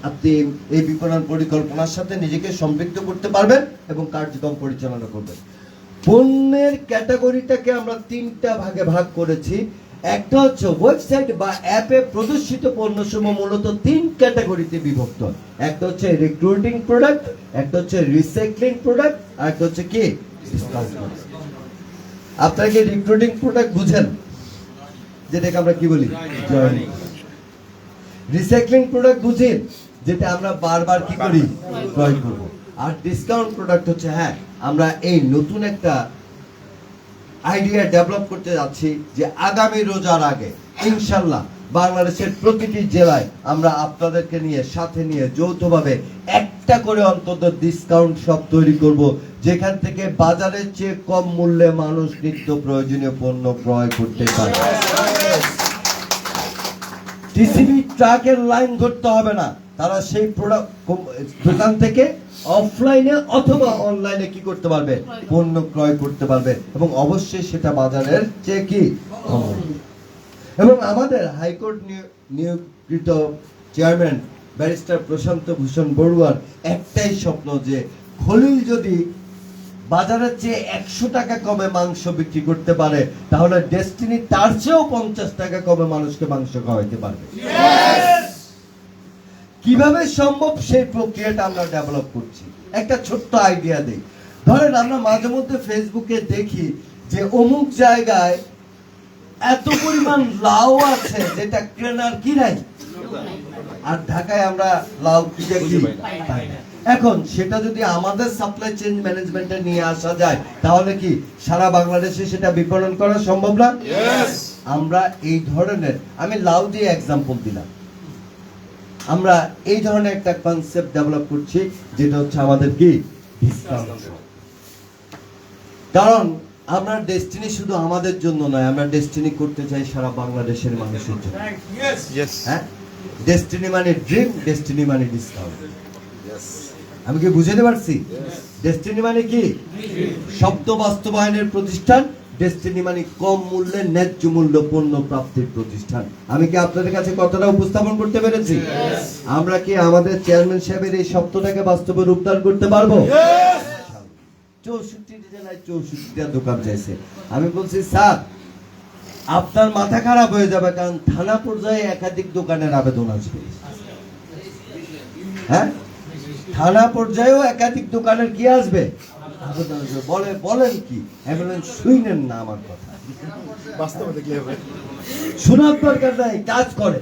আপনি এই বিপণন পরিকল্পনার সাথে নিজেকে সম্পৃক্ত করতে পারবেন এবং কার্যক্রম পরিচালনা করবেন। পণ্যের ক্যাটাগরিটাকে আমরা 3টা ভাগে ভাগ করেছি। একটা হচ্ছে ওয়েবসাইট বা অ্যাপে প্রদর্শিত পণ্যসমূহ মূলত 3 ক্যাটাগরিতে বিভক্ত। একটা হচ্ছে রিক্রুটিং প্রোডাক্ট, একটা হচ্ছে রিসাইক্লিং প্রোডাক্ট, আর একটা হচ্ছে কি? Discount product. আপনারা কি রিক্রুটিং প্রোডাক্ট বুঝেন? যেটাকে আমরা কি বলি? জয়েনিং। রিসাইক্লিং প্রোডাক্ট বুঝেন? যেটা আমরা বারবার কি করি? ক্রয় করব। আর ডিসকাউন্ট প্রোডাক্ট হচ্ছে, হ্যাঁ, আমরা এই নতুন একটা আইডিয়া ডেভেলপ করতে যাচ্ছি যে আগামী রোজার আগে ইনশাল্লাহ বাংলাদেশের প্রতিটি জেলায় আমরা আপনাদেরকে নিয়ে সাথে নিয়ে যৌথভাবে একটা করে অন্তত ডিসকাউন্ট শপ তৈরি করব, যেখান থেকে বাজারের চেয়ে কম মূল্যে মানুষ নিত্য প্রয়োজনীয় পণ্য ক্রয় করতে পারে। টিসিবি ট্রাকের লাইন ধরতে হবে না, তারা সেই প্রোডাক্ট দোকান থেকে অফলাইনে অথবা অনলাইনে কি করতে পারবে, পণ্য ক্রয় করতে পারবে, এবং অবশ্যই সেটা বাজারের চেয়ে কি কম। এবং আমাদের হাইকোর্ট নিয়োগকৃত চেয়ারম্যান ব্যারিস্টার প্রশান্ত ভূষণ বড়ুয়ার একটাই স্বপ্ন যে খলিল যদি বাজারের চেয়ে 100 টাকা কমে মাংস বিক্রি করতে পারে, তাহলে ডেস্টিনি তার চেয়েও 50 টাকা কমে মানুষকে মাংস খাওয়াইতে পারবে। কিভাবে সম্ভব সেই প্রক্রিয়াটা আমরা ডেভেলপ করছি। একটা ছোট্ট আইডিয়া দেই। ধরেন আমরা মাঝে মধ্যে ফেসবুকে দেখি যে অমুক জায়গায় এত পরিমাণ লাউ আছে যেটা কেনার কি নাই, আর ঢাকায় আমরা লাউ কিনে কি পাই না। এখন সেটা যদি আমাদের সাপ্লাই চেইন ম্যানেজমেন্টে নিয়ে আসা যায়, তাহলে কি সারা বাংলাদেশে সেটা বিপণন করা সম্ভব না? আমরা এই ধরনের, আমি লাউ দিয়ে এক্সাম্পল দিলাম, আমরা এই ধরনের একটা কনসেপ্ট ডেভেলপ করছি যেটা হচ্ছে আমাদের কি ডিসকাউন্ট। কারণ আমরা ডেস্টিনি শুধু আমাদের জন্য নয়, আমরা ডেস্টিনি করতে চাই সারা বাংলাদেশের মানুষের জন্য। হ্যাঁ, ডেস্টিনি মানে ড্রিম, ডেস্টিনি মানে ডিসকাউন্ট। আমি কি বুঝাতে পারছি? ডেস্টিনি মানে কি শব্দ বাস্তবায়নের প্রতিষ্ঠান, ডেস্টিনি মানে কম মূল্যে ন্যায্য মূল্য পণ্য প্রাপ্তির প্রতিষ্ঠান। আমি কি আপনাদের কাছে কথাটা উপস্থাপন করতে পেরেছি? আমরা কি আমাদের চেয়ারম্যান সাহেবের এই শব্দটাকে বাস্তবে রূপদান করতে পারবো? 64 জেলায় 64টা দোকান চাইছে। আমি বলছি স্যার আপনার মাথা খারাপ হয়ে যাবে, কারণ থানা পর্যায়ে একাধিক দোকানের আবেদন আসবে। হ্যাঁ, থানা পর্যায়েও একাধিক দোকানের কি আসবে, আবেদন আসবে। বলেন কি অ্যাম্বুলেন্স শুনেন না আমার কথা, বাস্তবে দেখলে হবে, শোনার দরকার নাই, কাজ করে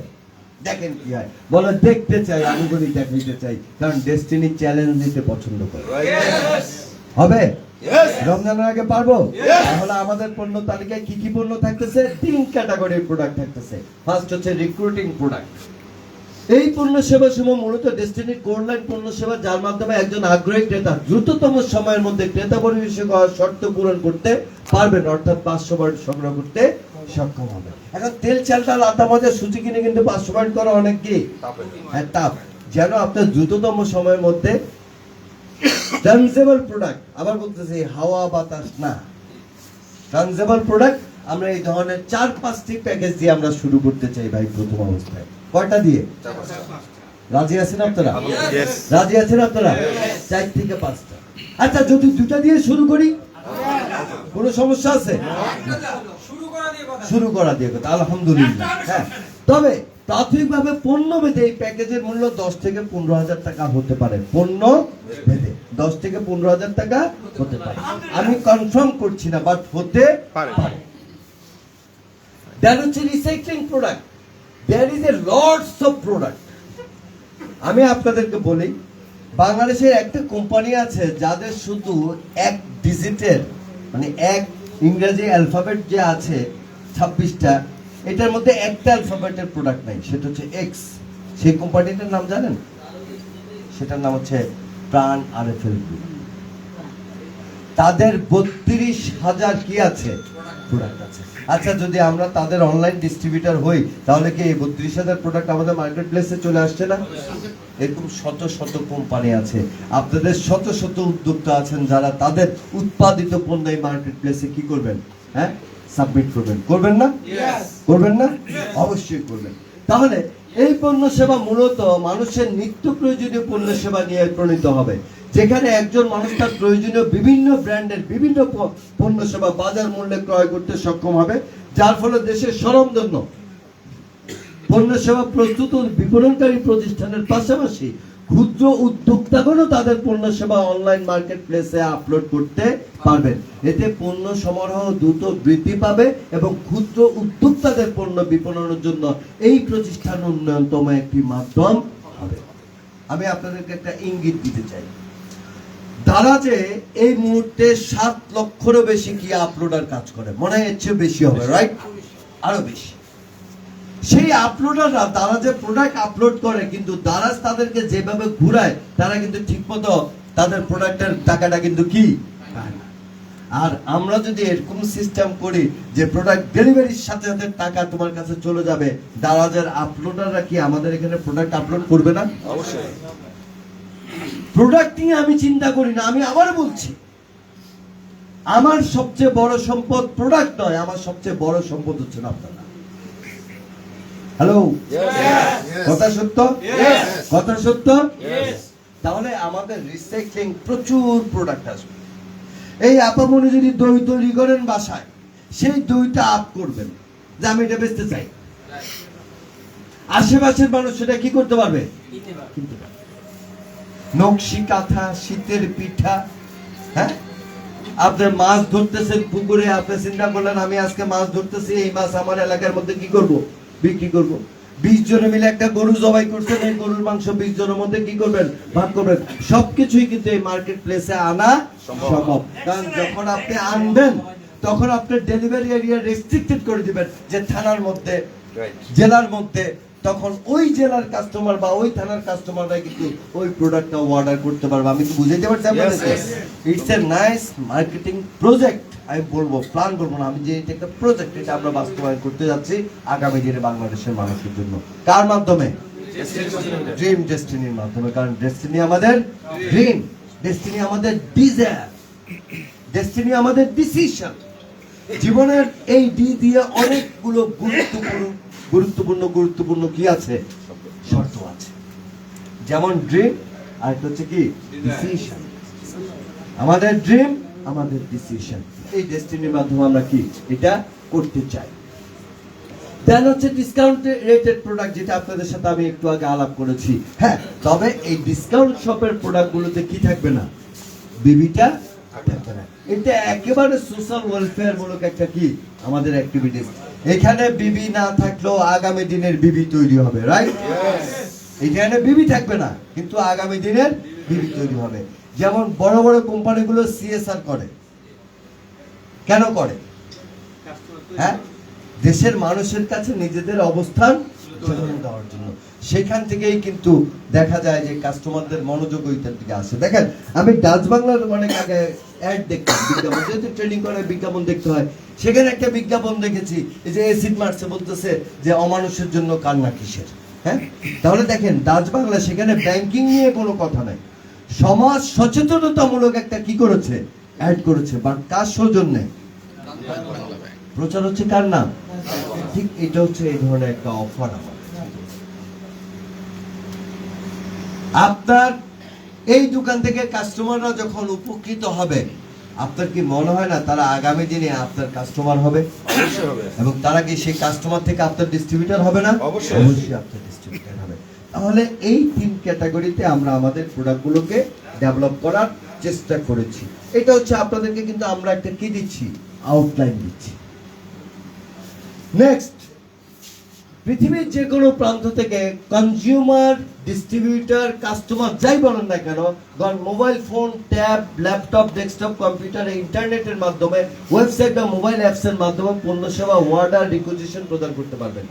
দেখেন কি হয়। বলে দেখতে চাই, আমি বলি দেখতে চাই, কারণ ডেস্টিনি চ্যালেঞ্জ নিতে পছন্দ করে। হবে রমজানের আগে পারবো? তাহলে আমাদের পণ্য তালিকায় কি কি পণ্য থাকতেছে? 3 ক্যাটাগরির প্রোডাক্ট থাকতেছে। ফার্স্ট হচ্ছে রিক্রুটিং প্রোডাক্ট। এই পণ্য সেবা সমূহ মূলত ডেস্টিনির কোরলাইন পণ্য সেবা, যার মাধ্যমে একজন আগ্রহী ক্রেতা দ্রুততম সময়ের মধ্যে ক্রেতা পরিবেশক হওয়ার শর্ত পূরণ করতে পারবেন, অর্থাৎ 500 পয়েন্ট সংগ্রহ করতে সক্ষম হবে। এখন তেল চালটা আটা মজা সুজি কিনে কিন্তু 500 পয়েন্ট করা অনেক কি হ্যাঁ টাফ। যেন আপনার দ্রুততম সময়ের মধ্যে ট্রান্সেবল প্রোডাক্ট, আবার বলতেছি হাওয়া বাতাস না, ট্রান্সেবল প্রোডাক্ট, আমরা এই ধরনের 4-5টি প্যাকেজ দিয়ে আমরা শুরু করতে চাই ভাই প্রথম অবস্থায়। কয়টা দিয়ে? রাজি আছেন আপনারা? রাজি আছেন আপনারা? 4 থেকে 5টা। আচ্ছা, যদি 2টা দিয়ে শুরু করি কোনো সমস্যা আছে? শুরু করা দিয়ে কথা, আলহামদুলিল্লাহ। হ্যাঁ, তবে প্রাথমিকভাবে পণ্য ভেদে এই প্যাকেজের মূল্য 10 থেকে 15,000 টাকা হতে পারে। পণ্য ভেদে 10 থেকে 15,000 টাকা হতে পারে, আমি কনফার্ম করছি না, বাট হতে পারে। দ্যাট হচ্ছে recycling product. There is a lots of product. আমি আপনাদেরকে বলি, বাংলাদেশের একটা কোম্পানি আছে যাদের শুধু এক ডিজিটের, মানে এক ইংরেজি অ্যালফাবেট যে আছে 26টা, এটার মধ্যে একটা অ্যালফাবেটের প্রোডাক্ট নাই, সেটা হচ্ছে এক্স। সেই কোম্পানিটার নাম জানেন? সেটার নাম হচ্ছে প্রাণ আরএফএল গ্রুপ। তাদের 32,000 কি আছে প্রোডাক্ট আছে। আচ্ছা, যদি আমরা তাদের অনলাইন ডিস্ট্রিবিউটর হই, তাহলে কি এই 32,000 প্রোডাক্ট আমাদের মার্কেট প্লেসে চলে আসছে না? এরকম শত শত কোম্পানি আছে, আপনাদের শত শত উদ্যোক্তা আছেন যারা তাদের উৎপাদিত পণ্য এই মার্কেট প্লেসে কি করবেন, হ্যাঁ সাবমিট করবেন। করবেন না? করবেন না? অবশ্যই করবেন। তাহলে এই পণ্য সেবা মূলত মানুষের নিত্য প্রয়োজনীয় পণ্য সেবা নিয়ে প্রণীত হবে, যেখানে একজন মানুষ তার প্রয়োজনীয় বিভিন্ন ব্র্যান্ডের বিভিন্ন পণ্য সেবা বাজার মূল্যে ক্রয় করতে সক্ষম হবে, যার ফলে দেশের স্বনামধন্য পণ্য সেবা প্রস্তুত ও বিপণনকারী প্রতিষ্ঠানের পাশাপাশি ক্ষুদ্র উদ্যোক্তাগণও তাদের পণ্য সেবা অনলাইন মার্কেট প্লেসে আপলোড করতে পারবেন। এতে পণ্য সমারোহ দ্রুত বৃদ্ধি পাবে এবং ক্ষুদ্র উদ্যোক্তাদের পণ্য বিপণনের জন্য এই প্রতিষ্ঠান উন্নয়নতম একটি মাধ্যম হবে। আমি আপনাদেরকে একটা ইঙ্গিত দিতে চাই, দারাজে এই মুহূর্তে 7 লক্ষেরও বেশি কি আপলোডার কাজ করে, মনে হয় এর চেয়ে বেশি হবে, রাইট? আরো বেশি। সেই আপলোডাররা দারাজে প্রোডাক্ট আপলোড করে, কিন্তু দারাজ তাদেরকে যেভাবে ঘুরায় তারা কিন্তু ঠিকমতো তাদের প্রোডাক্টের টাকাটা কিন্তু কি পায় না। আর আমরা যদি এরকম সিস্টেম করি যে প্রোডাক্ট ডেলিভারির সাথে সাথে টাকা তোমার কাছে চলে যাবে, দারাজের আপলোডাররা কি আমাদের এখানে প্রোডাক্ট আপলোড করবে না? অবশ্যই। প্রোডাক্ট নিয়ে আমি চিন্তা করি না। আমি আবার বলছি, আমার সবচেয়ে বড় সম্পদ প্রোডাক্ট নয়, আমার সবচেয়ে বড় সম্পদ হচ্ছে আপনারা। হ্যালো, কথা সত্য? কথা সত্য? তাহলে আমাদের রিসাইক্লিং প্রচুর প্রোডাক্ট আসবে। এই আপামনি যদি দই তৈরি করেন বাসায়, সেই দইটা আপ করবেন যে আমি এটা বেচতে চাই, আশেপাশের মানুষ সেটা কি করতে পারবে? কিনতে পারবে। নকশি কাঁথা, শীতের পিঠা, হ্যাঁ, আপনি মাছ ধরতেছেন পুকুরে, আপনি চিন্তা করলেন আমি আজকে মাছ ধরতেছি, এই মাছ আমার এলাকার মধ্যে কি করব? বিক্রি করব। 20 জনে মিলে একটা গরু জবাই করছেন, এই গরুর মাংস 20 জনের মধ্যে কি করবেন? ভাগ করবেন। সবকিছুই কিন্তু এই মার্কেট প্লেসে আনা সম্ভব। কারণ যখন আপনি আনবেন তখন আপনি ডেলিভারি এরিয়া রেস্ট্রিক্টেড করে দিবেন, যে থানার মধ্যে, জেলার মধ্যে, তখন ওই জেলার কাস্টমার বা ওই থানার কাস্টমাররা কিন্তু ওই প্রোডাক্টটা অর্ডার করতে পারবে। আমি কি বুঝাইতে পারছি আপনাদের? It's a nice marketing project. আমি বলবো, প্ল্যান করবো না, আমি যে এটা একটা প্রজেক্ট, এটা আমরা বাস্তবায়ন করতে যাচ্ছি আগামী দিনে বাংলাদেশের মানুষের জন্য। কার মাধ্যমে? ড্রিম ডেস্টিনির মাধ্যমে। কারণ ডেস্টিনি আমাদের ড্রিম, ডেস্টিনি আমাদের ডিজায়ার, ডেস্টিনি আমাদের ডিসিশন। জীবনের এই ডি দিয়ে অনেকগুলো গুরুত্বপূর্ণ কি আছে? শর্ত আছে। যেমন ড্রিম, আর একটা হচ্ছে কি? ডিসিশন। আমাদের ড্রিম, আমাদের ডিসিশন, এই ডেস্টিনির মাধ্যমে আমরা কি এটা করতে চাই। দেন হচ্ছে ডিসকাউন্ট রেটেড প্রোডাক্ট, যেটা আপনাদের সাথে আমি একটু আগে আলাপ করেছি। হ্যাঁ, তবে এই ডিসকাউন্ট শপের প্রোডাক্টগুলোতে কি থাকবে না? বিবিটা থাকবে না। এটা একেবারে সোশ্যাল ওয়েলফেয়ার মূলক একটা কি আমাদের অ্যাক্টিভিটিস। এখানে বিবি না থাকলেও আগামী দিনের বিবি তৈরি হবে, রাইট? এখানে বিবি থাকবে না, কিন্তু আগামী দিনের বিবি তৈরি হবে। যেমন বড় বড় কোম্পানিগুলো সিএসআর করে, কেন করে? হ্যাঁ, দেশের মানুষের কাছে নিজেদের অবস্থান দেওয়ার জন্য। সেখান থেকেই কিন্তু দেখা যায় যে কাস্টমারদের মনোযোগ ওইটার দিকে আসে। দেখেন, আমি ডাচ বাংলার অনেক আগে অ্যাড দেখতাম, বিজ্ঞাপন, যেহেতু ট্রেনিং করে বিজ্ঞাপন দেখতে হয়, সেখানে একটা বিজ্ঞাপন দেখেছি, এই যে এসিড মারছে, বলতেছে যে অমানুষের জন্য কান্না কিসের। হ্যাঁ, তাহলে দেখেন ডাচ বাংলা সেখানে ব্যাংকিং নিয়ে কোনো কথা নাই, সমাজ সচেতনতামূলক একটা কি করেছে? অ্যাড করেছে। বাট কার সৌজন্যে প্রচার হচ্ছে? কার নাম? ঠিক এটা হচ্ছে এই ধরনের একটা অফার। আপনার এই দোকান থেকে কাস্টমাররা যখন উপকৃত হবে, আপনার কি মনে হয় না তারা আগামী দিনে আপনার কাস্টমার হবে? অবশ্যই হবে। এবং তারা কি সেই কাস্টমার থেকে আপনার ডিস্ট্রিবিউটর হবে না? অবশ্যই আপনার ডিস্ট্রিবিউটর হবে। তাহলে এই 3 ক্যাটাগরিতে আমরা আমাদের প্রোডাক্টগুলোকে ডেভেলপ করার চেষ্টা করেছি। এটা হচ্ছে আপনাদেরকে কিন্তু আমরা একটা কি দিচ্ছি? আউটলাইন দিচ্ছি। নেক্সট, পৃথিবীর যে কোনো প্রান্ত থেকে কনজিউমার, ডিস্ট্রিবিউটর, কাস্টমার যাই বলেন না কেন, mobile phone, tab, laptop, desktop computer, ইন্টারনেটের মাধ্যমে, ওয়েবসাইট বা মোবাইল অ্যাপসের মাধ্যমে পণ্য সেবা অর্ডার, রিকুইজিশন প্রদান করতে পারবেন।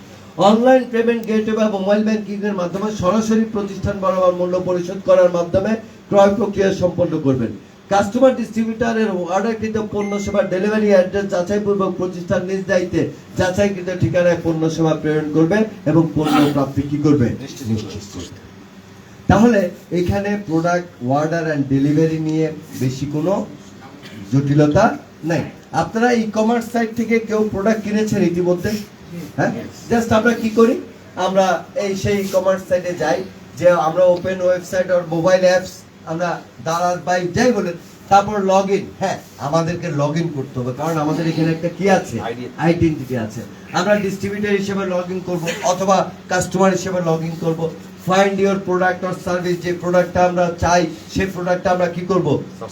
অনলাইন পেমেন্ট গেটওয়ে বা মোবাইল ব্যাংকিং এর মাধ্যমে সরাসরি প্রতিষ্ঠান বরাবর মূল্য পরিশোধ করার মাধ্যমে ক্রয় প্রক্রিয়া সম্পন্ন করবেন। কাস্টমার ডিস্ট্রিবিউটরের অর্ডারকৃত পণ্য সেবা ডেলিভারি অ্যাড্রেস যাচাইপূর্বক প্রতিষ্ঠান নিজ দায়িত্বে যাচাইকৃত ঠিকানায় পণ্য সেবা প্রেরণ করবে এবং পণ্য প্রাপ্তি কি করবে? নিশ্চিত করবে। তাহলে এখানে প্রোডাক্ট অর্ডার এন্ড ডেলিভারি নিয়ে বেশি কোনো জটিলতা নাই। আপনারা ই কমার্স সাইট থেকে কেউ প্রোডাক্ট কিনেছেন ইতিমধ্যে? হ্যাঁ, জাস্ট আমরা কি করি, আমরা এই সেই ই কমার্স সাইটে যাই, যে আমরা ওপেন ওয়েবসাইট আর মোবাইল অ্যাপস, আমরা দারাজ বাই যাই বলেন, তারপর লগ ইন। হ্যাঁ, আমাদেরকে লগ ইন করতে হবে, কারণ আমাদের এখানে একটা কি আছে? আইডেন্টিটি আছে। আমরা ডিস্ট্রিবিউটর হিসেবে লগ ইন করবো, অথবা কাস্টমার হিসেবে লগ ইন করবো। Find your product or service, যে প্রোডাক্টটা আমরা চাই সেই প্রোডাক্টটা আমরা কি করব?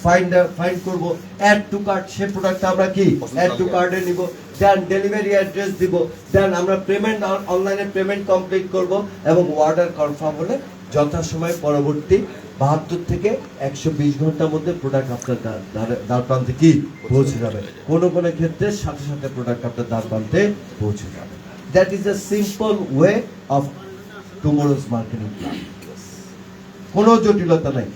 ফাইন্ড করব। অ্যাড টু কার্ট, সেই প্রোডাক্টটা আমরা কি অ্যাড টু কার্টে নিব। দেন ডেলিভারি অ্যাড্রেস দিব। দেন আমরা পেমেন্ট, অনলাইনে পেমেন্ট কমপ্লিট করব, এবং অর্ডার কনফার্ম হলে যথাসময়ে পরবর্তী 72 থেকে 120 ঘন্টার মধ্যে প্রোডাক্ট আপনার দ্বার প্রান্তে কি পৌঁছে যাবে। কোনো কোনো ক্ষেত্রে সাথে সাথে প্রোডাক্ট আপনার দ্বার প্রান্তে পৌঁছে যাবে। That is a simple way of tomorrow's marketing plan. কোনো জটিলতা নাই।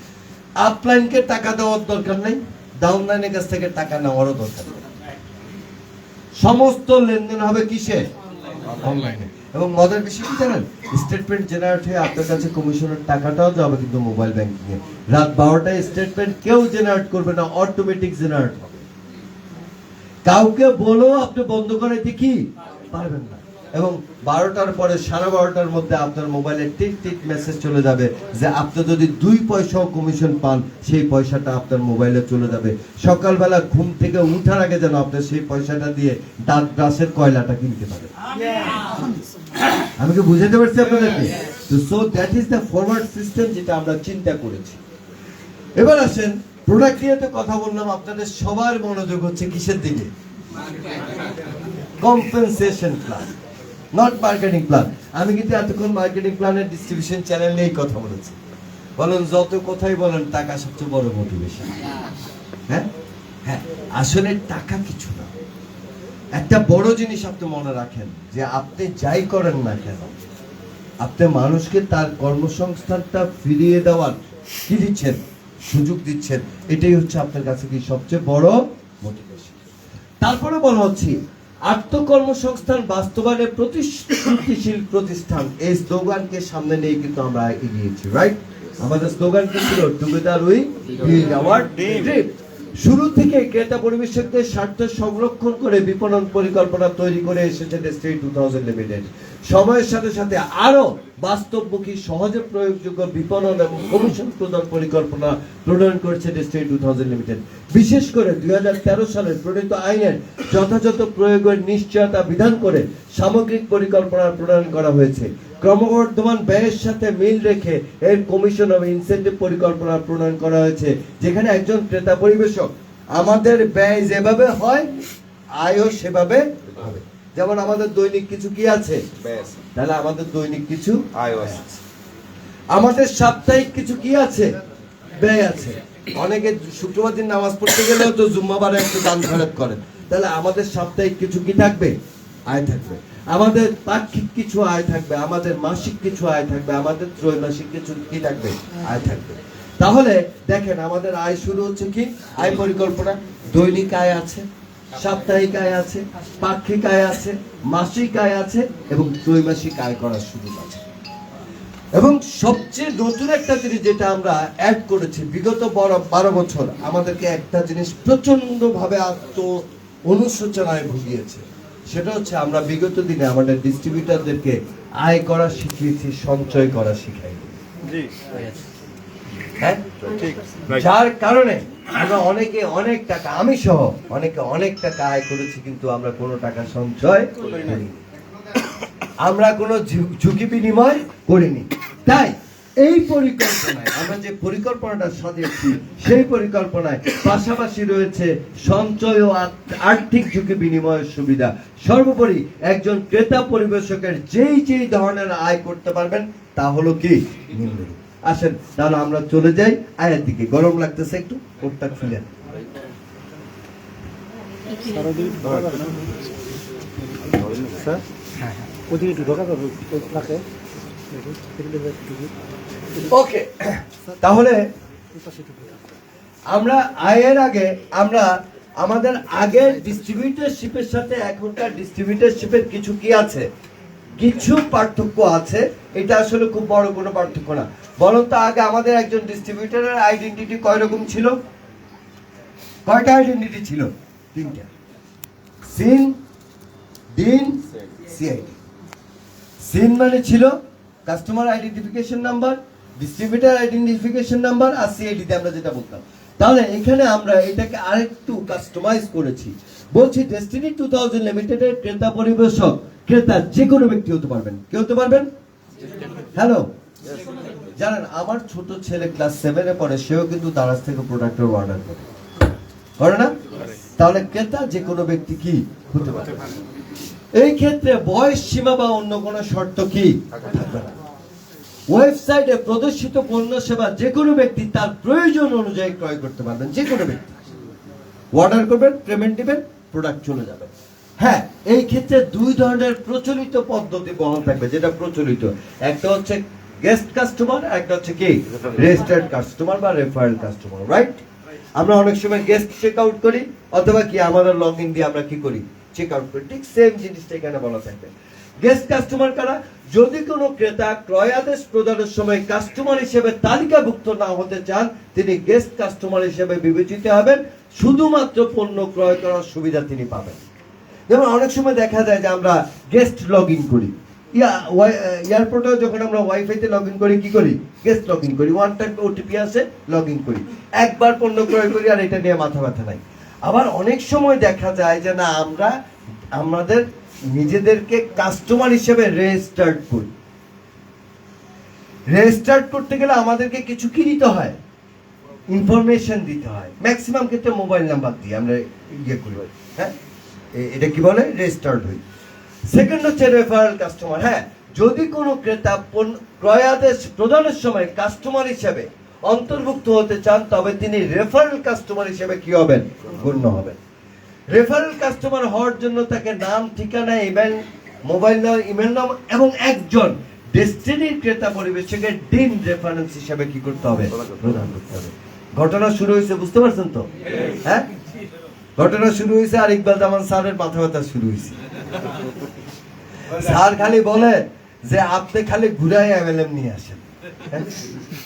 আপলাইনকে টাকা দেওয়ার দরকার নেই, ডাউনলাইনের কাছ থেকে টাকা নেওয়ারও দরকার নেই। সমস্ত লেনদেন হবে কিসে? অনলাইনে। এবং মজার বিষয় কি জানেন, স্টেটমেন্ট জেনারেট হয়ে আপনার কাছে কমিশনের টাকাটাও যাবে কিন্তু মোবাইল ব্যাংকিং এ। রাত 12টায় স্টেটমেন্ট কেউ জেনারেট করবে না, অটোমেটিক জেনারেট হবে। কাউকে বলো আপনি বন্ধ করে দেখি পারবেন না। এবং 12টার পরে 12:30টার মধ্যে আপনার মোবাইলে টিক টিক মেসেজ চলে যাবে যে আপনি যদি 2 পয়সাও কমিশন পান সেই পয়সাটা আপনার মোবাইলে চলে যাবে। সকালবেলা ঘুম থেকে উঠার আগে যেন আপনি সেই পয়সাটা দিয়ে দাঁত ব্রাশের কয়লাটা কিনতে পারেন। আমি কি বুঝাতে পারছি আপনাদেরকে? তো so that is the forward system যেটা আমরা চিন্তা করেছি। এবার আসেন প্রোডাক্ট নিয়ে তো কথা বললাম, আপনাদের সবার মনোযোগ হচ্ছে কিসের দিকে? Compensation plan, not marketing plan. আমি কিন্তু এতক্ষণ মার্কেটিং প্ল্যানের ডিস্ট্রিবিউশন চ্যানেল নিয়েই কথা বলেছি। বলেন যত কথাই বলেন টাকা সবচেয়ে বড় মোটিভেশন। হ্যাঁ হ্যাঁ, আসলে টাকা কিছু না। একটা বড় জিনিস আপনি মনে রাখেন যে আপনি যাই করেন না কেন, আপনি মানুষকে তার কর্মসংস্থানটা ফিরিয়ে দেওয়ার কি দিচ্ছেন? সুযোগ দিচ্ছেন। এটাই হচ্ছে আপনার কাছে কি সবচেয়ে বড় মোটিভেশন। তারপরে বলা হচ্ছে আত্মকর্মসংস্থান বাস্তবায়নের প্রতিশ্রুতিশীল প্রতিষ্ঠান, এই স্লোগানকে সামনে নিয়ে কিন্তু আমরা এগিয়েছি, রাইট? আমাদের স্লোগান কি ছিল? Together we build our dream. শুরু থেকে ক্রেতা পরিবেশকদের স্বার্থ সংরক্ষণ করে বিপণন পরিকল্পনা তৈরি করে এসেছে ডেস্টিনি 2000 লিমিটেড। সময়ের সাথে সাথে আরো বাস্তবমুখী, সহজে প্রয়োগযোগ্য বিপণন এবং কমিশন প্রদান পরিকল্পনা প্রণয়ন করেছে ডেস্টিনি 2000 লিমিটেড। বিশেষ করে 2013 সালের প্রণীত আইনের যথাযথ প্রয়োগের নিশ্চয়তা বিধান করে সামগ্রিক পরিকল্পনা প্রণয়ন করা হয়েছে। ক্রমবর্ধমান ব্যয়ের সাথে মিল রেখে এর কমিশন ও ইনসেন্টিভ পরিকল্পনা প্রণয়ন করা হয়েছে, যেখানে একজন ক্রেতা পরিবেশক আমাদের ব্যয় যেভাবে হয় আয়ও সেভাবে হবে। যেমন আমাদের দৈনিক কিছু কি আছে? তাহলে আমাদের দৈনিক কিছু আয় আছে। আমাদের সাপ্তাহিক কিছু কি আছে? ব্যয় আছে। অনেকে শুক্রবার দিন নামাজ পড়তে গেলেও তো জুম্মাবারে একটু দান খরচ করেন। তাহলে আমাদের সাপ্তাহিক কিছু কি থাকবে? আয় থাকবে। আমাদের পাক্ষিক কিছু আয় থাকবে, আমাদের মাসিক কিছু আয় থাকবে, আমাদের ত্রৈমাসিক কিছু কি থাকবে? আয় থাকবে। তাহলে দেখেন আমাদের আয় শুরু হচ্ছে কি? আয় পরিকল্পনা। দৈনিক আয় আছে, সাপ্তাহিক আয় আছে, পাক্ষিক আয় আছে, মাসিক আয় আছে এবং ত্রৈমাসিক আয় করার সুযোগ আছে। এবং সবচেয়ে নতুন একটা জিনিস যেটা আমরা অ্যাড করেছি বিগত 12 বছর আমাদেরকে একটা জিনিস প্রচন্ড ভাবে অনুশোচনায় ভুগিয়েছে, সেটা হচ্ছে আমরা বিগত দিনে আমাদের ডিস্ট্রিবিউটরদেরকে আয় করা শিখিয়েছি, সঞ্চয় করা শিখাই। হ্যাঁ, যার কারণে আমরা অনেকে অনেক টাকা, আমি সহ অনেকে অনেক টাকা আয় করেছি, কিন্তু আমরা কোনো টাকা সঞ্চয় করিনি, আমরা কোনো ঝুঁকি বিনিময় করিনি। তাই এই পরিকল্পনায় আমরা যে পরিকল্পনাটা সাজিয়েছি সেই পরিকল্পনায় পাশাপাশি রয়েছে সঞ্চয় ও আর্থিক ঝুঁকি বিনিময়ের সুবিধা। সর্বোপরি একজন ক্রেতা পরিবেশকের যেই ধরনের আয় করতে পারবেন তা হলো কি? নিম্নরূপ। আসেন তাহলে আমরা চলে যাই আয়ের দিকে। গরম লাগতেছে একটু, কোটটা খুলেন। ওকে, তাহলে আমরা আয়ের আগে আমরা আমাদের আগের ডিস্ট্রিবিউটরশিপের সাথে এখনকার ডিস্ট্রিবিউটরশিপের কিছু কি আছে? কিছু পার্থক্য আছে। এটা আসলে খুব বড় কোনো পার্থক্য না। বলুন তো আগে আমাদের একজন ডিস্ট্রিবিউটরের আইডেন্টিটি কয় রকম ছিল? কয়টা আইডেন্টিটি ছিল? 3টা। Scene, dean, CID. সিন মানে ছিল customer identification number, distributor identification number, আর সিআইডি তে আমরা যেটা বলতাম। তাহলে এখানে আমরা এটাকে আরেকটু কাস্টমাইজ করেছি। বলছি ডেস্টিনি 2000 লিমিটেডের ক্রেতা পরিবেশক, ক্রেতা যে কোনো ব্যক্তি হতে পারবেন। কে হতে পারবেন? হ্যালো, জানেন আমার ছোট ছেলে ক্লাস 7 এ পড়ে, সেও কিন্তু দারাজ থেকে প্রোডাক্টের অর্ডার করে না? তাহলে ক্রেতা যে কোনো ব্যক্তি কি হতে পারে। এই ক্ষেত্রে বয়স সীমা বা অন্য কোনো শর্ত কি থাকবে না। ওয়েবসাইটে প্রদর্শিত পণ্য সেবা যে কোনো ব্যক্তি তার প্রয়োজন অনুযায়ী ক্রয় করতে পারবেন। যে কোনো ব্যক্তি অর্ডার করবেন, পেমেন্ট দিবেন, প্রোডাক্ট চলে যাবে। হ্যাঁ, এই ক্ষেত্রে 2 ধরনের প্রচলিত পদ্ধতি বহাল থাকবে। যেটা প্রচলিত, একটা হচ্ছে গেস্ট কাস্টমার, একটা হচ্ছে কি রেজিস্টার্ড কাস্টমার বা রেফারেল কাস্টমার, রাইট? আমরা অনেক সময় গেস্ট চেক আউট করি অথবা কি আমাদের লগ ইন দিয়ে আমরা কি করি, চেক আউট করি। ঠিক সেম জিনিসটা এখানে বলা থাকবে। গেস্ট কাস্টমার কারা? যদি কোনো ক্রেতা ক্রয় আদেশ প্রদানের সময় কাস্টমার হিসেবে তালিকাভুক্ত না হতে চান, তিনি গেস্ট কাস্টমার হিসেবে বিবেচিত হবেন, শুধুমাত্র পণ্য ক্রয় করার সুবিধা তিনি পাবেন। যেমন অনেক সময় দেখা যায় যে আমরা গেস্ট লগ ইন করি, এয়ারপোর্টেও যখন আমরা ওয়াইফাইতে লগ ইন করি, কি করি, গেস্ট লগ ইন করি, ওয়ান টাইম ওটিপি আসে, লগ ইন করি, একবার পণ্য ক্রয় করি আর এটা নিয়ে মাথা ব্যথা নাই। আবার অনেক সময় দেখা যায় যে না, আমরা আমাদের নিজেদেরকে কাস্টমার হিসেবে রেজিস্টার্ড করি। রেজিস্টার্ড করতে গেলে আমাদেরকে কিছু কি দিতে হয়, ইনফরমেশন দিতে হয়। ম্যাক্সিমাম ক্ষেত্রে মোবাইল নাম্বার দিয়ে আমরা ইয়ে করি, হ্যাঁ, এটা কি বলে, রেজিস্টার্ড হই। সেকেন্ড হচ্ছে রেফারেল কাস্টমার। হ্যাঁ, যদি কোনো ক্রেতা ক্রয় আদেশ প্রদানের সময় কাস্টমার হিসেবে অন্তর্ভুক্ত হতে চান, তবে তিনি রেফারেল কাস্টমার হিসেবে কি হবেন, গণ্য হবেন। রেফারেল কাস্টমার হওয়ার জন্য তাকে নাম, ঠিকানা, email, mobile number, email number এবং একজন ডেস্টিনির ক্রেতা পরিবেশকের ডিন রেফারেন্স হিসেবে কি করতে হবে, প্রদান করতে হবে। ঘটনা শুরু হয়েছে, বুঝতে পারছেন তো? হ্যাঁ, ঘটনা শুরু হয়েছে আর ইকবাল জামান স্যারের মাথা ব্যথা শুরু হয়েছে। স্যার খালি বলে যে আপনি খালি ঘুরায় এমএলএম নিয়ে আসেন,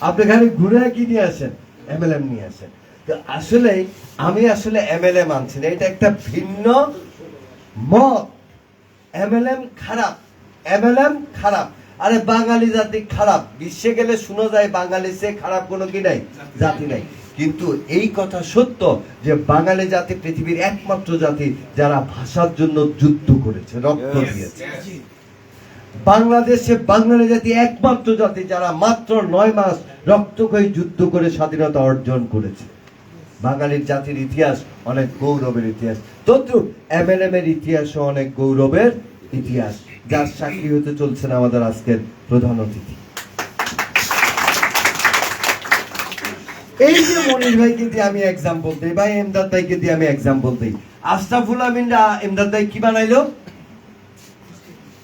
আপনি খালি ঘুরায় কি নিয়ে আসেন, এমএলএম নিয়ে আসেন। তো আসলে আমি আসলে এমএলএম আনছি না, এটা একটা ভিন্ন মত। এমএলএম খারাপ, এমএলএম খারাপ। আরে বাঙালি জাতি খারাপ, বিশ্বে গেলে শোনা যায় বাঙালি সে খারাপ কোনো কি নাই, জাতি নাই। কিন্তু এই কথা সত্য যে বাঙালি জাতি পৃথিবীর একমাত্র জাতি যারা ভাষার জন্য যুদ্ধ করেছে, রক্ত দিয়েছে। বাংলাদেশে বাঙালি জাতি একমাত্র জাতি যারা মাত্র 9 মাস রক্তক্ষয়ী যুদ্ধ করে স্বাধীনতা অর্জন করেছে। বাঙালির জাতির ইতিহাস অনেক গৌরবের ইতিহাস, তদ্রুপ এমএলএম এর ইতিহাসও অনেক গৌরবের ইতিহাস, যার সাক্ষী হতে চলছেন আমাদের আজকের প্রধান অতিথি। এই যে মনির ভাইকে দিয়ে আমি এক্সাম্পল দিই, ভাই এমদাদ ভাইকে দিয়ে আমি এক্সাম্পল দিই। আশরাফুল আমিনরা এমদাদ ভাই কি বানাইলো,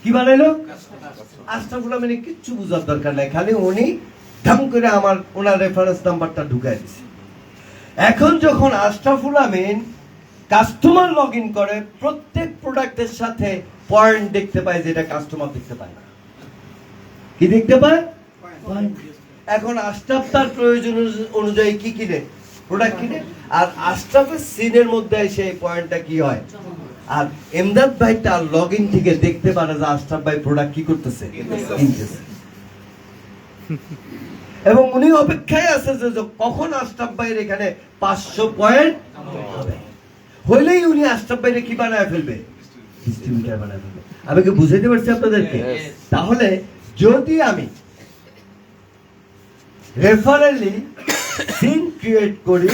কি বানাইলো? আশরাফুল আমিনের কিচ্ছু বোঝার দরকার নাই, খালি উনি ধাম করে ওনার রেফারেন্স নাম্বারটা ঢুকাই দিছে। এখন যখন আশরাফুল আমিন কাস্টমার লগ ইন করে, প্রত্যেক প্রোডাক্টের সাথে পয়েন্ট দেখতে পায়, যেটা কাস্টমার দেখতে পায় না। কি দেখতে পায়? পয়েন্ট। এখন আশরাফ তার প্রয়োজন অনুযায়ী কি কিনে, প্রোডাক্ট কিনে, আর আশরাফের সিনের মধ্যে সেই পয়েন্টটা কি হয়। আর এমদাদ ভাই তার লগ ইন থেকে দেখতে পারে যে আশরাফ ভাই প্রোডাক্ট কি করতেছে, কিনতেছে। এবং উনি অপেক্ষায় আছে যে কখন আশরাফ ভাইয়ের এখানে 500 পয়েন্ট হবে, হইলেই উনি আশরাফ ভাইরে কি বানায় ফেলবে, ডিস্ট্রিবিউটর বানায় ফেলবে। আমি কি বুঝাইতে পারছি আপনাদেরকে? তাহলে যদি আমি রেফারেলি সিন ক্রিয়েট করি,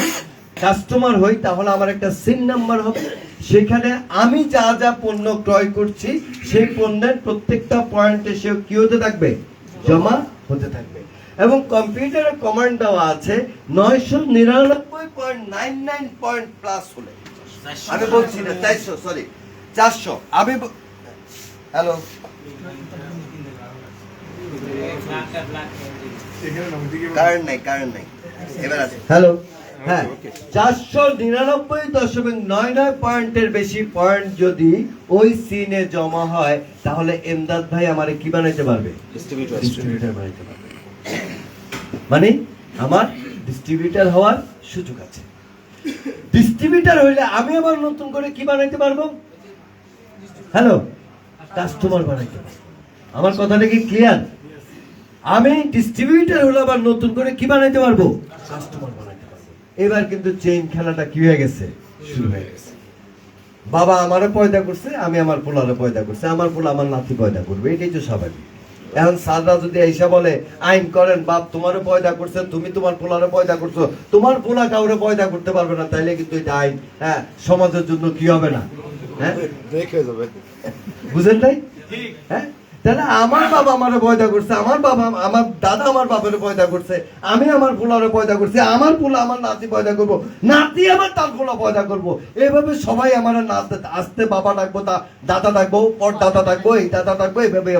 কাস্টমার হই, তাহলে আমার একটা সিন নাম্বার হবে, সেখানে আমি যা যা পণ্য ক্রয় করছি সেই পণ্যের প্রত্যেকটা পয়েন্টে সে কি হতে থাকবে, জমা হতে থাকবে। এবং কম্পিউটারে কমান্ড দেওয়া আছে 999.99 পয়েন্ট প্লাস হলে, আমি বলছি না 400, সরি 400, আমি হ্যালো কারেন্ট নাই এবার আছে, হ্যালো, হ্যাঁ, 499.99 পয়েন্টের বেশি পয়েন্ট যদি ওই সিনে জমা হয়, তাহলে এমদাদ ভাই আমারে কি বানাইতে পারবে, ডিস্ট্রিবিউটর বানাইতে পারবে। মানে আমার ডিস্ট্রিবিউটর হওয়ার সুযোগ আছে। ডিস্ট্রিবিউটর হইলে আমি আবার নতুন করে কি বানাইতে পারবো, হ্যালো, কাস্টমার বানাইতে পারবো। আমার কথাটা কি ক্লিয়ার? আমি ডিস্ট্রিবিউটর হলে আবার নতুন করে কি বানাইতে পারবো, কাস্টমার বানাইতে পারবো। এবার কিন্তু চেইন খেলাটা কি হয়ে গেছে, শুরু হয়ে গেছে। বাবা আমারে পয়দা করছে, আমি আমার পোলারে পয়দা করছে, আমার পোলা আমার নাতি পয়দা করবে, এটাই তো স্বাভাবিক। এখন সাররা যদি এসে বলে আইন করেন, বাপ তোমারও পয়দা করছে, তুমি তোমার পোলারে পয়দা করছো, তোমার পোলা কাউরে পয়দা করতে পারবে না, তাইলে কিন্তু এটা আইন, হ্যাঁ, সমাজের জন্য কি হবে না, হ্যাঁ, ব্রেক হয়ে যাবে। বুঝেন নাই? হ্যাঁ, তাহলে আমার বাবা আমারে পয়দা করছে, আমার বাবা আমার দাদা আমার বাবারে পয়দা করছে, আমি আমার পোলারে পয়দা করছি, আমার পোলা আমার নাতি পয়দা করব, নাতি আমার তার পোলা পয়দা করব। এইভাবে সবাই আমার আস্তে বাবা ডাকবো, তা দাদা ডাকবো, পর দাদা ডাকবো, এই দাদা ডাকবো, এইভাবে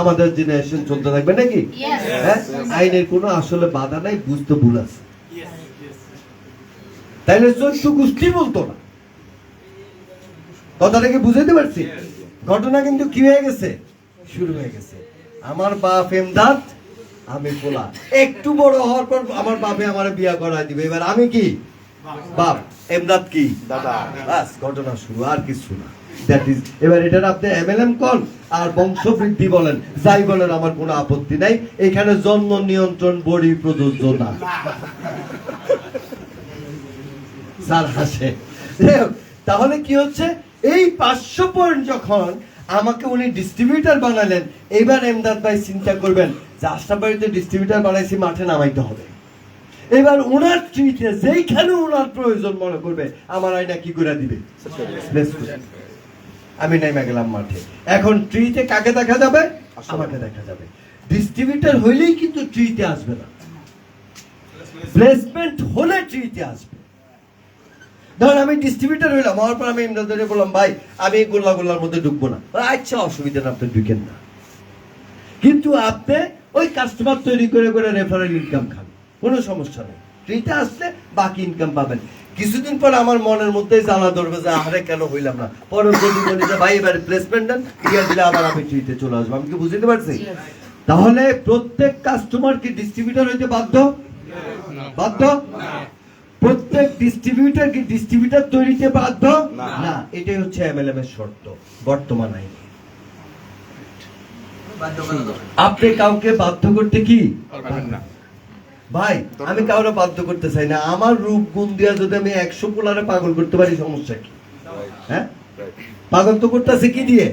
আমাদের জেনারেশন চলতে থাকবে নাকি? হ্যাঁ, আইনের কোনো আসলে বাধা নাই, বুঝতে ভুল আছে। তাইলে চৈত্র গোষ্ঠী বলতো না, কথাটাকে বুঝাইতে পারছি? ঘটনা কিন্তু কি হয়ে গেছে, শুরু হয়ে গেছে। আমার বাপ এমদাদ, আমি পোলা। একটু বড় হওয়ার পর আমার বাপে আমার বিয়া করায় দিবে, এবার আমি কি বাপ, এমদাদ কি দাদা, বাস ঘটনা শুরু, আর কিছু না। দ্যাট ইজ, এবার এটার আপনি এমএলএম কন আর বংশবৃদ্ধি বলেন, যাই বলেন, আমার কোনো আপত্তি নাই। এখানে জন্ম নিয়ন্ত্রণ বড়ি প্রযোজ্য না। স্যার হাসে। তাহলে কি হচ্ছে, এই 500 পয়েন্ট যখন আমাকে উনি ডিস্ট্রিবিউটার বানালেন, এবার এমদাদ ভাই চিন্তা করবেন যে আশরাফবাড়িতে ডিস্ট্রিবিউটার বানাইছি, মাঠে নামাইতে হবে। এবার ওনার ট্রিতে যেইখানে ওনার প্রয়োজন মনে করবে, আমার আইনা কি করে দিবে, আমি নেমে গেলাম মাঠে। এখন ট্রিতে কাকে দেখা যাবে, আমাকে দেখা যাবে। ডিস্ট্রিবিউটার হইলেই কিন্তু ট্রিতে আসবে না, প্লেসমেন্ট হলে ট্রিতে আসবে। ধরুন আমি ডিস্ট্রিবিউটার হইলাম, হওয়ার পর আমি এমদাদকে বললাম, ভাই আমি গোল্লার মধ্যে ঢুকবো না। আচ্ছা, অসুবিধা না, আপনি ঢুকেন না, কিন্তু আপনি ওই কাস্টমার তৈরি করে করে রেফারেল ইনকাম খান, কোনো সমস্যা নেই। ট্রিতে আসলে বাকি ইনকাম পাবেন। কিছুদিন পর আমার মনের মধ্যে জ্বালা ধরবে যে আরে কেন হইলাম না। পরে যদি বলি যে ভাই এবারে প্লেসমেন্ট দেন, দিয়ে দিলে আবার আমি ট্রিতে চলে আসবো। আমি কি বুঝতে পারছি? তাহলে প্রত্যেক কাস্টমার কি ডিস্ট্রিবিউটার হইতে বাধ্য? বাধ্য? প্রত্যেক ডিস্ট্রিবিউটার কি ডিস্ট্রিবিউটার তৈরিতে বাধ্য না। এটাই হচ্ছে এমএলএম এর শর্ত বর্তমান আইনে। আপনি কাউকে বাধ্য করতে কি পারবেন না। ভাই আমি কাউকে বাধ্য করতে চাই না। আমার রূপ গুণ দিয়া যদি আমি 100 পোলারে পাগল করতে পারি, সমস্যা কি? হ্যাঁ, পাগল তো করতেছে কি দিয়ে?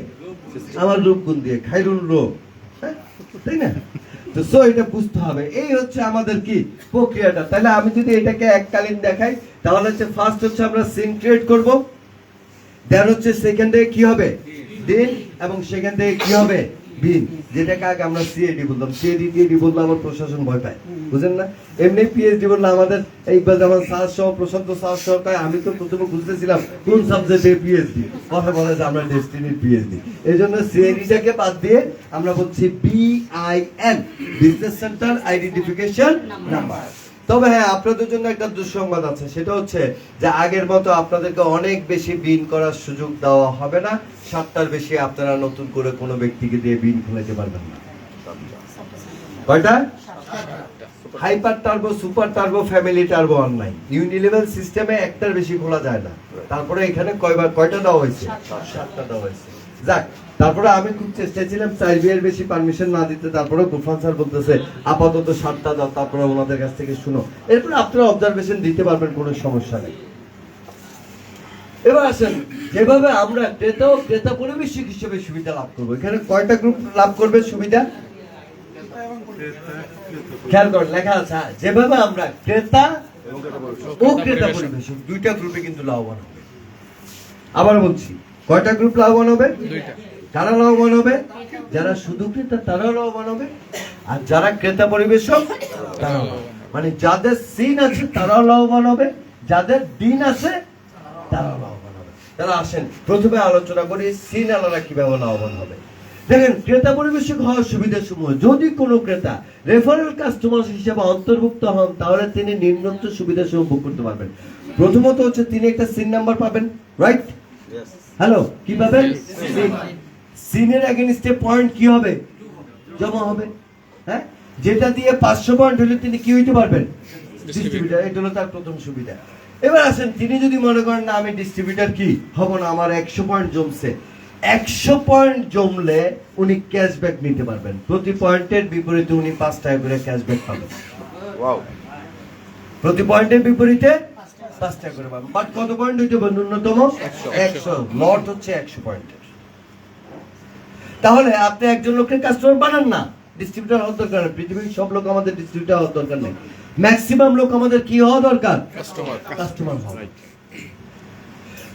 আমার রূপ গুণ দিয়ে, খাইরুল রূপ, তাই না? তো সো এটা বুঝতে হবে। এই হচ্ছে আমাদের কি প্রক্রিয়াটা। তাহলে আমি যদি এটাকে এককালীন দেখাই, তাহলে হচ্ছে ফার্স্ট হচ্ছে আমরা সিন ক্রিয়েট করব, দেন হচ্ছে সেকেন্ড থেকে কি হবে দিন, এবং সেখান থেকে কি হবে বিন, যেটাকে আগে আমরা সিএডি বলতাম। সিএডি টিএডি বললে আমার প্রশাসন ভয় পায়, বুঝেন না? এমনি পিএইচডি বললে আমাদের এইবার যেমন স্যার সহ প্রশান্ত স্যার সহ পায়। আমি তো প্রথমে বুঝতেছিলাম কোন সাবজেক্টে পিএইচডি, কথা বলে যে আমরা ডেস্টিনির পিএইচডি। এই জন্য সিএডিটাকে বাদ দিয়ে আমরা বলছি BIN, business centre identification number. তবে হ্যাঁ, আপনাদের জন্য একটা দুঃসংবাদ আছে, সেটা হচ্ছে যে আগের মতো আপনাদেরকে অনেক বেশি বিন করার সুযোগ দেওয়া হবে না। 7টার বেশি আপনারা নতুন করে কোনো ব্যক্তিকে দিয়ে বিন খুলাতে পারবেন না। কয়টা? Hyper turbo, super turbo, family turbo আর নাই। ইউনিলেভেল সিস্টেমে একটার বেশি খোলা যায় না। তারপরে এখানে কয়টা দেওয়া হয়েছে? 7টা দেওয়া হয়েছে। যাক, তারপরে আমি খুব চেষ্টা ছিলাম 4 বিয়ের বেশি পারমিশন না দিতে। তারপরে গুফান স্যার বলতেছে আপাতত 7টা দাও, তারপরে ওনাদের কাছ থেকে শুনো, এরপর আপনারা অবজারভেশন দিতে পারবেন, কোনো সমস্যা নেই। এবার আসেন, যেভাবে আমরা ক্রেতা ও ক্রেতা পরিবেশক হিসেবে সুবিধা লাভ করবো। এখানে কয়টা গ্রুপ লাভ করবে সুবিধা? খেয়াল করেন, লেখা আছে যেভাবে আমরা ক্রেতা ও ক্রেতা পরিবেশক, 2টা গ্রুপে কিন্তু লাভবান হবে। আবার বলছি, কয়টা গ্রুপ লাভবান হবে? 2টা। কারা লাভবান হবে? যারা শুধু ক্রেতা তারাও লাভবান হবে, আর যারা ক্রেতা পরিবেশক তারাও, মানে যাদের সিন আছে তারাও লাভবান হবে, যাদের দিন আছে তারাও লাভবান হবে। তারা আসেন প্রথমে আলোচনা করি সিন আলাদা কিভাবে লাভবান হবে। দেখেন, ক্রেতা পরিবেশক হওয়ার সুবিধা সমূহ, যদি কোনো ক্রেতা রেফারেল কাস্টমার হিসেবে অন্তর্ভুক্ত হন, তাহলে তিনি নিম্নোক্ত সুবিধা সমূহ ভোগ করতে পারবেন। প্রথমত হচ্ছে তিনি একটা সিন নাম্বার পাবেন, রাইট? হ্যালো, কি পাবেন? সিনের এগেইনস্টে পয়েন্ট কি হবে? জমা হবে। হ্যাঁ, যেটা দিয়ে 500 পয়েন্ট হলে তিনি কি হইতে পারবেন? ডিস্ট্রিবিউটর। এটা হলো তার প্রথম সুবিধা। এবার আসেন, তিনি যদি মনে করেন না আমি ডিস্ট্রিবিউটর কি হব না, আমার 100 পয়েন্ট জমছে, 100 পয়েন্ট জমলে উনি ক্যাশব্যাক নিতে পারবেন। প্রতি পয়েন্টের বিপরীতে উনি 5 টাকা করে ক্যাশব্যাক পাবেন। ওয়াও, প্রতি পয়েন্টের বিপরীতে 5 টাকা করে পাবেন। বাট কত পয়েন্ট হইতে হবে? ন্যূনতম 100। লট হচ্ছে 100 পয়েন্টের। তাহলে আপনি একজন লোকের কাস্টমার বানান না, ডিস্ট্রিবিউটর হওয়ার দরকার নেই। পৃথিবীর সব লোক আমাদের ডিস্ট্রিবিউটর হওয়ার দরকার নেই। ম্যাক্সিমাম লোক আমাদের কি হওয়া দরকার? কাস্টমার হওয়া।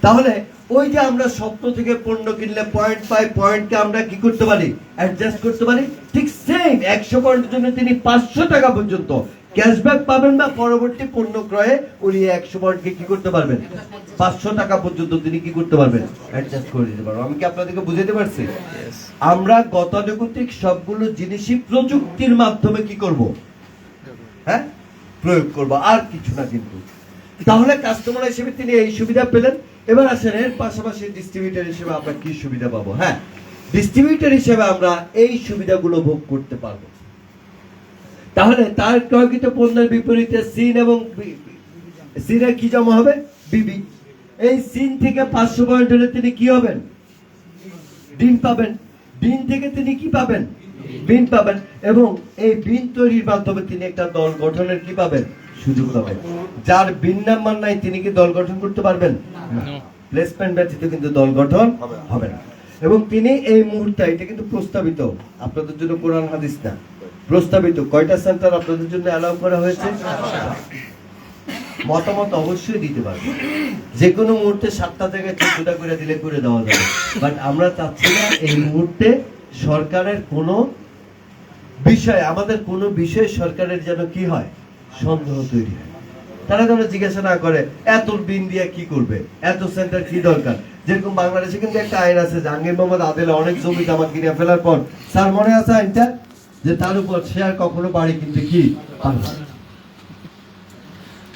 তাহলে ওই যে আমরা স্বপ্ন থেকে পণ্য কিনলে পয়েন্ট বাই পয়েন্টকে আমরা কি করতে পারি, অ্যাডজাস্ট করতে পারি, ঠিক সেম 100 পয়েন্টের জন্য তিনি 500 টাকা পর্যন্ত ক্যাশব্যাক পাবেন, বা পরবর্তী পণ্য ক্রয়ে উনি 100 পয়েন্টকে কি করতে পারবেন, 500 টাকা পর্যন্ত তিনি কি করতে পারবেন, অ্যাডজাস্ট করে দিতে পারবেন। আমি কি আপনাদেরকে বুঝাতে পারছি? আমরা গতানুগতিক সবগুলো জিনিসই প্রযুক্তির মাধ্যমে কি করব, হ্যাঁ, প্রয়োগ করব, আর কিছু না। কিন্তু তাহলে কাস্টমার হিসেবে তিনি এই সুবিধা পেলেন। এবার আসেন এর পাশাপাশি ডিস্ট্রিবিউটর হিসেবে আমরা কি সুবিধা পাবো? হ্যাঁ, ডিস্ট্রিবিউটর হিসেবে আমরা এই সুবিধাগুলো ভোগ করতে পারবো। তাহলে তার ক্রয়কৃত পণ্যের বিপরীতে সিন এবং সিনে কি জমা হবে, বিবি। এই সিন থেকে 500 পয়েন্ট হলে তিনি কি হবেন, ডিন পাবেন। ডিন থেকে তিনি কি পাবেন, বিন পাবেন। এবং এই বিন তৈরির মাধ্যমে তিনি একটা দল গঠনের কি পাবেন, সুযোগ পাবেন। যার বিন নাম্বার নাই তিনি কি দল গঠন করতে পারবেন? প্লেসমেন্ট ব্যতীত কিন্তু দল গঠন হবে না। এবং তিনি এই মুহূর্তে, এটা কিন্তু প্রস্তাবিত, আপনাদের জন্য কোরআন হাদিস না, প্রস্তাবিত। কয়টা সেন্টার আপনাদের জন্য অ্যালাউ করা হয়েছে? মতামত অবশ্যই দিতে পারবে, যে কোনো মুহূর্তে 7টা থেকে 14টা করে দিলে করে দেওয়া যাবে। বাট আমরা চাচ্ছি না এই মুহূর্তে সরকারের কোনো বিষয়, আমাদের কোনো বিষয় সরকারের যেন কি হয়, সন্দেহ তৈরি হয়। তারা যেন জিজ্ঞাসা না করে এত বিন দিয়ে কি করবে, এত সেন্টার কি দরকার। যেরকম বাংলাদেশে কিন্তু একটা আইন আছে, জাহাঙ্গীর মোহাম্মদ আদেল অনেক জমি জামা কিনে ফেলার পর, স্যার মনে আছে আইনটা, যে তার উপর সে আর কখনো বাড়ি কিনতে কি পারবে না।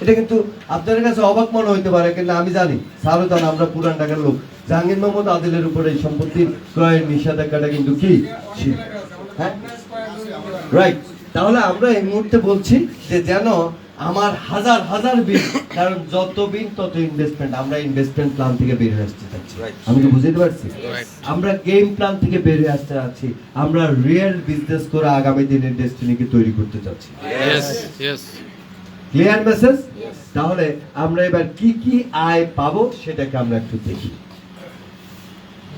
এটা কিন্তু আপনাদের কাছে অবাক মনে হইতে পারে, কিন্তু আমি জানি, স্যারও জান, আমরা পুরান ঢাকার লোক, জাহাঙ্গীর মোহাম্মদ আদিলের উপরে এই সম্পত্তি ক্রয়ের নিষেধাজ্ঞাটা কিন্তু কি ছিল। হ্যাঁ, রাইট। তাহলে আমরা এই মুহূর্তে বলছি যে যেন আমার হাজার হাজার বিন, কারণ যত বিন তত ইনভেস্টমেন্ট, আমরা ইনভেস্টমেন্ট প্ল্যান থেকে বের হয়ে আসতে চাচ্ছি। আমি কি বুঝতে পারছি? আমরা গেম প্ল্যান থেকে বের হয়ে আসতে চাচ্ছি, আমরা রিয়েল বিজনেস করে আগামী দিনের ডেস্টিনিকে তৈরি করতে চাচ্ছি। Clear message? তাহলে আমরা এবার কি কি আয় পাবো সেটাকে আমরা একটু দেখি।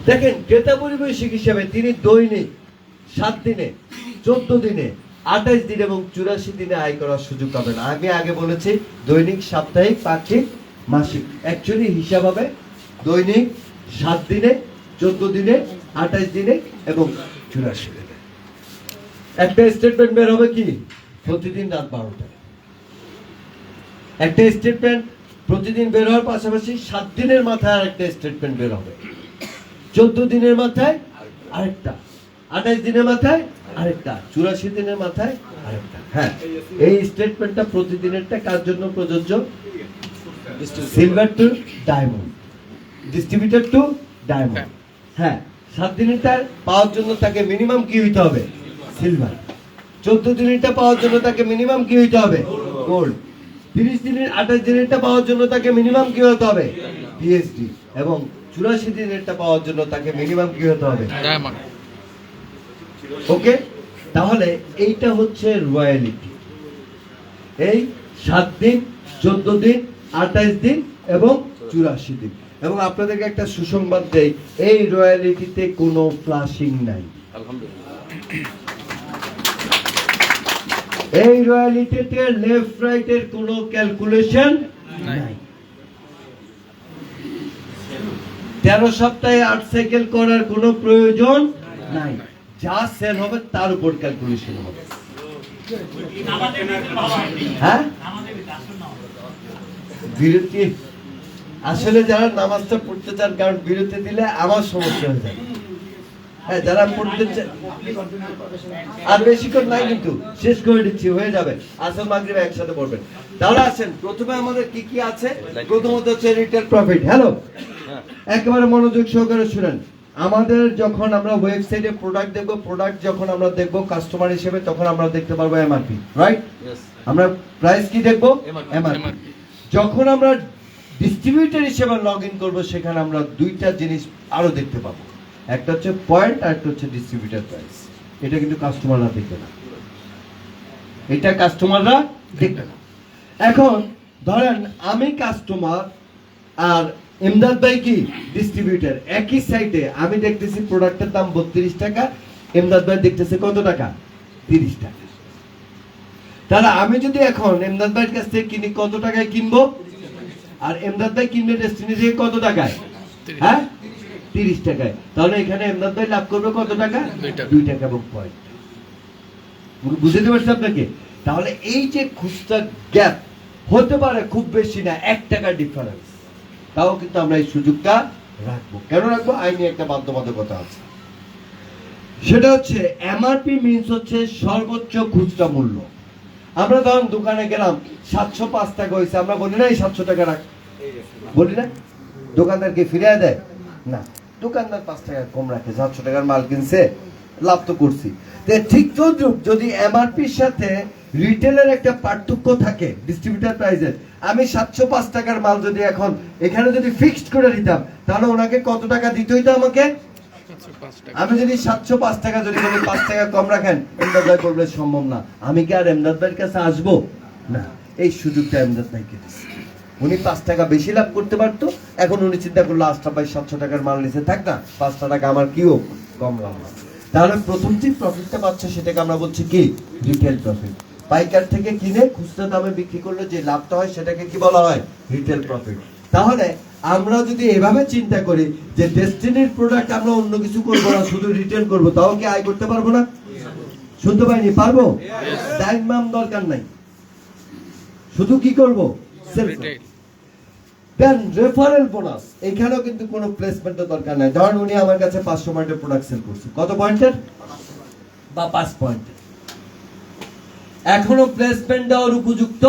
দেখেন, ক্রেতা পরিবেশক হিসেবে তিনি দৈনিক 7 দিনে, 14 দিনে, 28 দিন এবং 84 দিনে আয় করার সুযোগ পাবেন। আমি আগে বলেছি দৈনিক, সাপ্তাহিক, পাক্ষিক, মাসিক। অ্যাকচুয়ালি হিসাব হবে দৈনিক 7 দিনে, 14 দিনে, 28 দিনে এবং 84 দিনে। একটা স্টেটমেন্ট বের হবে কি প্রতিদিন রাত 12টায়। একটা স্টেটমেন্ট প্রতিদিন বের হওয়ার পাশাপাশি 7 দিনের মাথায় আরেকটা স্টেটমেন্ট বের হবে, 14 দিনের মাথায় আরেকটা, 28 দিনের মাথায় আরেকটা, 84 দিনের মাথায় আরেকটা। হ্যাঁ, এই স্টেটমেন্টটা প্রতিদিনেরটা কার জন্য প্রযোজ্য? Silver to diamond, distributor to diamond. হ্যাঁ, 7 দিনেরটা পাওয়ার জন্য তাকে মিনিমাম কি হইতে হবে, সিলভার। 14 দিনেরটা পাওয়ার জন্য তাকে মিনিমাম কি হইতে হবে, গোল্ড। 30 দিনের, 28 দিনেরটা পাওয়ার জন্য তাকে মিনিমাম কি হতে হবে, পিএইচডি। এবং 84 দিনেরটা পাওয়ার জন্য তাকে মিনিমাম কি হতে হবে, ডায়মন্ড। ওকে, তাহলে এইটা হচ্ছে রয়্যালিটি। এই 7 দিন, 14 দিন, 28 দিন এবং 84 দিন। এবং আপনাদেরকে একটা সুসংবাদ দেই, এই রয়্যালিটিতে কোনো ফ্লাশিং নাই। এই রয়্যালিটিতে লেফট রাইটের কোনো ক্যালকুলেশন নাই। 13 সপ্তাহে 8 সাইকেল করার কোনো প্রয়োজন নাই। যা সেল হবে তার উপর ক্যালকুলেশন হবে। হ্যাঁ, বিরতি আসলে যারা নামাজটা পড়তে চান, কারণ বিরতি দিলে আমার সমস্যা হয়ে যায়। হ্যাঁ, যারা পড়তে চান, আর বেশিক্ষণ নাই, কিন্তু শেষ করে দিচ্ছি, হয়ে যাবে। আসল মাগরিব একসাথে পড়বেন। তাহলে আসেন, প্রথমে আমাদের কি কি আছে। প্রথমত হচ্ছে রিটেল প্রফিট। হ্যালো, একেবারে মনোযোগ সহকারে শুনেন। আমাদের যখন আমরা ওয়েবসাইটে প্রোডাক্ট দেখবো, প্রোডাক্ট যখন আমরা দেখবো কাস্টমার হিসেবে, তখন আমরা দেখতে পারবো এমআরপি, রাইট? আমরা প্রাইস কি দেখবো, এমআরপি। যখন আমরা ডিস্ট্রিবিউটর হিসেবে লগ ইন করবো, সেখানে আমরা দুইটা জিনিস আরো দেখতে পাবো, একটা হচ্ছে পয়েন্ট আর একটা হচ্ছে ডিস্ট্রিবিউটর প্রাইস। এটা কিন্তু কাস্টমাররা দেখবে না, এটা কাস্টমাররা দেখবে না। এখন ধরেন আমি কাস্টমার আর ইমদাদ ভাই কি ডিস্ট্রিবিউটর, একই সাইটে আমি দেখতেছি প্রোডাক্টের দাম 32 টাকা, ইমদাদ ভাই দেখতেছে কত টাকা, 30 টাকা। তাহলে আমি যদি এখন ইমদাদ ভাইয়ের কাছ থেকে কিনি, কত টাকায় কিনবো, আর ইমদাদ ভাই কিনবে ডেস্টিনি থেকে কত টাকায়, হ্যাঁ 30 টাকায়। তাহলে এখানে এমদাদ ভাই লাভ করবে কত টাকা? 2 টাকা এবং পয়েন্ট। বুঝতে পারছি আপনাকে? তাহলে এই যে খুচরা গ্যাপ হতে পারে খুব বেশি না 1 টাকার ডিফারেন্স, তাও কিন্তু আমরা এই সুযোগটা রাখবো। কেন রাখবো? আইনি একটা বাধ্যবাধকতা আছে। সেটা হচ্ছে এমআরপি মিনস হচ্ছে সর্বোচ্চ খুচরা মূল্য। আমরা ধরুন দোকানে গেলাম 705 টাকা হয়েছে, আমরা বলি না এই 700 টাকা রাখ, বলি না? দোকানদারকে ফিরিয়ে দেয় না, দোকানদার 5 টাকা কম রাখে, 700 টাকার মাল কিনছে, লাভ তো করছি। ঠিক তদ্রুপ যদি এমআরপির সাথে রিটেলের একটা পার্থক্য থাকে ডিস্ট্রিবিউটার প্রাইসের, আমি 705 টাকার মাল যদি এখন এখানে যদি ফিক্সড করে দিতাম, তাহলে ওনাকে কত টাকা দিতে হইতো আমাকে? আমি যদি 705 টাকা যদি বলি 5 টাকা কম রাখেন, এমদাদ ভাই বলবে সম্ভব না, আমি কি আর এমদাদ ভাইয়ের কাছে আসবো না? এই সুযোগটা এমদাদ ভাইকে দিচ্ছি। উনি 5 টাকা বেশি লাভ করতে পারতো, এখন উনি চিন্তা করলো আজটা ভাই 700 টাকার মাল নিচে থাক না, 5 টাকা আমার কি হোক কম লাভ। তাহলে প্রথম যে প্রফিটটা পাচ্ছে সেটাকে আমরা বলছি কি? Retail profit. পাইকার থেকে কিনে খুচরা দামে বিক্রি করলে যে লাভটা হয় সেটাকে কি বলা হয়? Retail profit. তাহলে আমরা যদি এভাবে চিন্তা করি যে ডেস্টিনির প্রোডাক্ট আমরা অন্য কিছু করবো না, শুধু রিটেল করবো, তাও কি আয় করতে পারবো না? শুনতে পাইনি? পারবো। দাইমাম দরকার নাই, শুধু কি করব? সেলস। দেন রেফারেল বোনাস, এখানেও কিন্তু কোনো প্লেসমেন্টের দরকার নাই। ধরুন উনি আমার কাছে 500 পয়েন্টের প্রোডাক্ট সেল করছে, কত পয়েন্টের? বা 5 পয়েন্টের। এখনো প্লেসমেন্ট দেওয়ার উপযুক্ত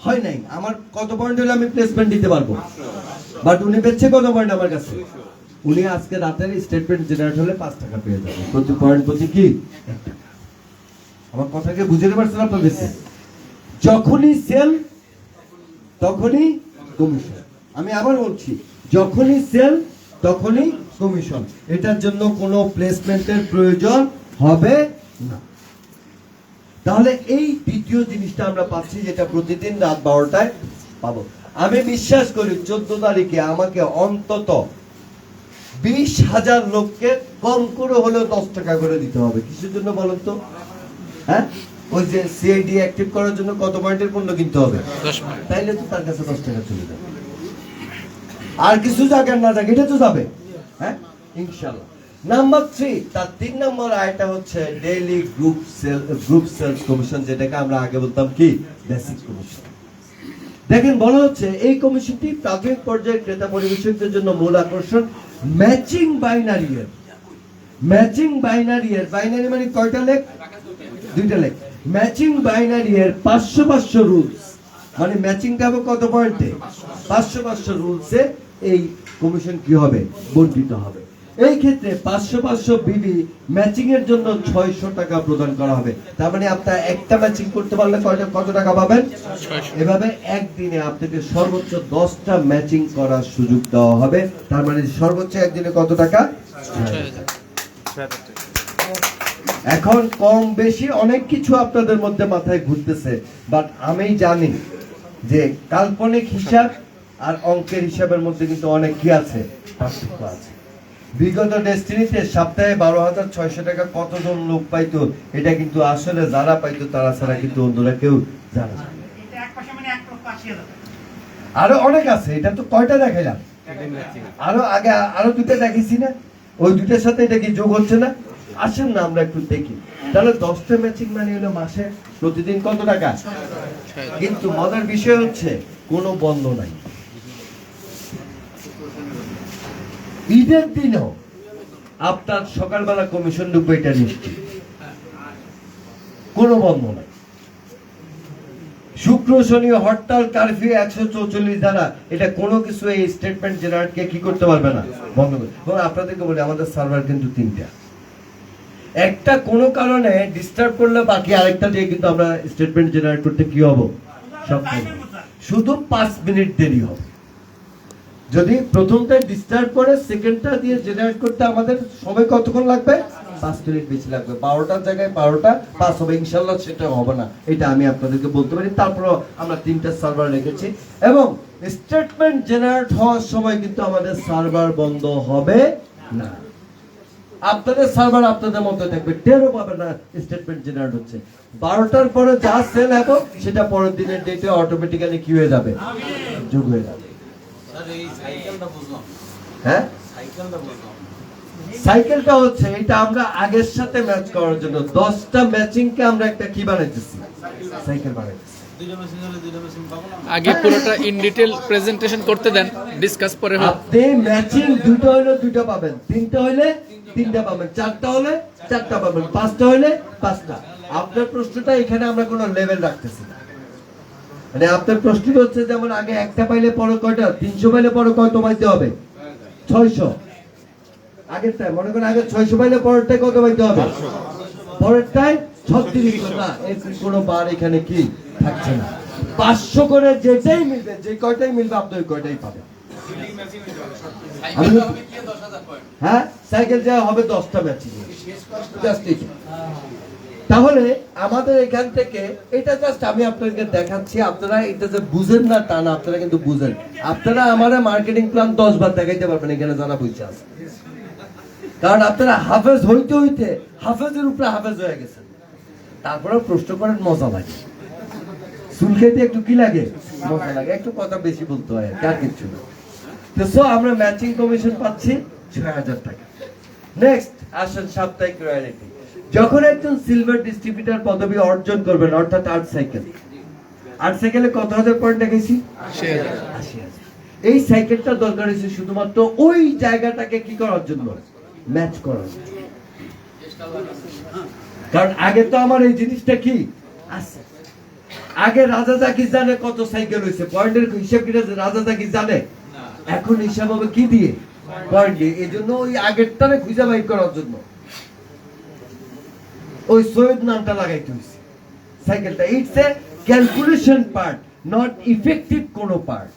হয় নাই, আমার কত পয়েন্ট হলে আমি প্লেসমেন্ট দিতে পারবো? বাট উনি পেয়েছে কত পয়েন্ট আমার কাছে? উনি আজকে রাতের স্টেটমেন্ট জেনারেট হলে 5 টাকা পেয়ে যাবে, প্রতি পয়েন্ট প্রতি কি 1 টাকা। আমার কথাকে বুঝতে পারছেন আপনাদের? যখনই সেল তখনই কমিশন। আমি আবার বলছি, যখনই সেল তখনই কমিশন। এটার জন্য কোনো প্লেসমেন্টের প্রয়োজন হবে না। তাহলে এই দ্বিতীয় জিনিসটা আমরা পাচ্ছি, যেটা প্রতিদিন রাত 12টায় পাবো। আমি বিশ্বাস করি 14 তারিখে আমাকে অন্তত 20,000 লোককে কম করে হলেও 10 টাকা করে দিতে হবে। কিসের জন্য বলুন তো? হ্যাঁ, ওই যে সিআইডি অ্যাক্টিভ করার জন্য কত পয়েন্টের পণ্য কিনতে হবে? 10 পয়েন্ট। তাইলে তো তার কাছে 10 টাকা চলে যাবে। আর কিছু জায়গা না যাক, এটা তো যাবে। হ্যাঁ, ইনশাআল্লাহ। নাম্বার 3, তার 3 নম্বর আয়টা হচ্ছে ডেইলি গ্রুপ সেলস কমিশন, যেটাকে আমরা আগে বলতাম কি? Basic commission. দেখেন বলা হচ্ছে এই কমিশনটি প্রাথমিক পর্যায়ে ক্রেতা পরিবেশকদের জন্য মূল আকর্ষণ ম্যাচিং বাইনারি এর। ম্যাচিং বাইনারি এর, বাইনারি মানে কয়টা লেখ? 2টা লেখ। ম্যাচিং বাইনারি এর 500 রুলস, মানে ম্যাচিংটা হবে কত পয়েন্টে? 500 রুলসে এই কমিশন কি হবে? বন্টিত হবে। এই ক্ষেত্রে 500 বিবি ম্যাচিং এর জন্য 600 টাকা প্রদান করা হবে। তার মানে আপনার একটা ম্যাচিং করতে পারলে কত টাকা পাবেন? এভাবে একদিনে আপনাকে সর্বোচ্চ 10টা ম্যাচিং করার সুযোগ দেওয়া হবে। তার মানে সর্বোচ্চ একদিনে কত টাকা? 6,000। এখন কম বেশি অনেক কিছু আপনাদের মধ্যে মাথায় ঘুরতেছে, বাট আমি জানি যে কাল্পনিক হিসাব আর অঙ্কের হিসাবের মধ্যে কিন্তু অনেক কি আছে? পার্থক্য আছে। বিগত ডেস্টিনিতে সপ্তাহে 12,600 টাকা কতজন লোক পাইতো, এটা কিন্তু আসলে যারা পাইতো তারা ছাড়া কিন্তু অন্যরা কেউ জানে না। আরো অনেক আছে, এটা তো কয়টা দেখাইলাম? আরো আগে আরো 2টা দেখেছি না? ওই 2টার সাথে এটা কি যোগ হচ্ছে না? আসেন না আমরা একটু দেখি। তাহলে 10টা ম্যাচিং মানে হলো মাসে প্রতিদিন কত টাকা? কিন্তু মজার বিষয় হচ্ছে কোনো বন্ধ নাই। ঈদের দিনও আপনার সকালবেলা কমিশন ঢুকবে, এটা নিশ্চিত, কোনো বন্ধ নাই। শুক্র শনি হরতাল কারফিউ 144 দ্বারা এটা কোনো কিছু এই স্টেটমেন্ট জেনারেটকে কি করতে পারবে না, বন্ধ করবে। আপনাদেরকে বলি আমাদের সার্ভার কিন্তু 3টা, একটা কোনো কারণে ডিস্টার্ব করলে বাকি আরেকটা দিয়ে কিন্তু আমরা স্টেটমেন্ট জেনারেট করতে কি হবো? সক্ষম। শুধু 5 মিনিট দেরি হবে। যদি প্রথমটা ডিস্টার্ব করে সেকেন্ডটা দিয়ে জেনারেট করতে আমাদের সময় কতক্ষণ লাগবে? 5 মিনিট বেশি লাগবে। 12টার জায়গায় 12টা 5 হবে, ইনশাআল্লাহ সেটা হবে না, এটা আমি আপনাদেরকে বলতে পারি। তারপরও আমরা 3টা সার্ভার রেখেছি এবং স্টেটমেন্ট জেনারেট হওয়ার সময় কিন্তু আমাদের সার্ভার বন্ধ হবে না। আপনাদের সার্ভার আপনাদের মধ্যে থাকবে, টেরও পাবে না স্টেটমেন্ট জেনারেট হচ্ছে। 12টার পরে যা সেল হবে সেটা পরের দিনের ডেটে অটোমেটিক্যালি কি হয়ে যাবে? যোগ হয়ে যাবে। হ্যাঁ, সাইকেলটা হচ্ছে এটা আমরা আগের সাথে ম্যাচ করার জন্য 10টা ম্যাচিং কে আমরা একটা কি বানাইতেছি, সাইকেল বানাইতেছি। আগে পুরোটা ইন ডিটেল প্রেজেন্টেশন করতে দেন, ডিসকাস পরে হোক। আপনি ম্যাচিং দুটো হলে দুটো পাবেন, তিনটা হলে তিনটা পাবেন, চারটা হলে চারটা পাবেন, পাঁচটা হলে পাঁচটা। আপনার প্রশ্নটা এখানে আমরা কোনো লেভেল রাখতেছি না, মানে আপনার প্রশ্নটা হচ্ছে যেমন আগে একটা পাইলে পরে কয়টা, 300 পাইলে পরে কত পাইতে হবে, 600। আগেরটাই মনে করেন আগে 600 পাইলে পরেরটাই কত পাইতে হবে, পরেরটাই 36। না, এর কোনো বার এখানে কি থাকছে না, 500 করে যেটাই মিলবে, যে কয়টাই মিলবে আপনি ওই কয়টাই পাবেন। হ্যাঁ, সাইকেল যা হবে 10টা ম্যাচিং। তাহলে আমাদের এখান থেকে এটা জাস্ট আমি আপনাদেরকে দেখাচ্ছি, আপনারা এটা যে বুঝেন না তা না, আপনারা কিন্তু বুঝেন। আপনারা আমার মার্কেটিং প্ল্যান 10 বার দেখাইতে পারবেন এখানে যারা বুঝছে আছে, কারণ আপনারা হাফেজ হইতে হইতে হাফেজের উপরে হাফেজ হয়ে গেছেন। তারপরে প্রশ্ন করেন, মজা লাগে, চুল খেতে একটু কি লাগে, মজা লাগে, একটু কথা বেশি বলতে হয়, আর কিছু না। তো সো আমরা ম্যাচিং কমিশন পাচ্ছি 6000 টাকা। নেক্সট আসেন সাপ্তাহিক রয়্যালিটি। যখন একজন সিলভার ডিস্ট্রিবিউটর পদবি অর্জন করবেন, অর্থাৎ 8 সাইকেলে কত হাজার পয়েন্ট দেখেছি, 80,000। এই সাইকেলটা দরকার হয়েছে শুধুমাত্র ওই জায়গাটাকে কি করার জন্য, ম্যাচ করার জন্য। কারণ আগে তো আমার এই জিনিসটা কি আছে, আগে রাজা জাকি জানে কত সাইকেল হয়েছে, পয়েন্টের হিসাব কি রাজা জাকি জানে, এখন হিসাব হবে কি দিয়ে, পয়েন্ট দিয়ে। এই জন্য ওই আগেরটারে খুঁজে বাইর করার জন্য ওই সৈয়দ নামটা লাগাইতে হয়েছে সাইকেলটা। It's a calculation part, not effective কোনো পার্ট।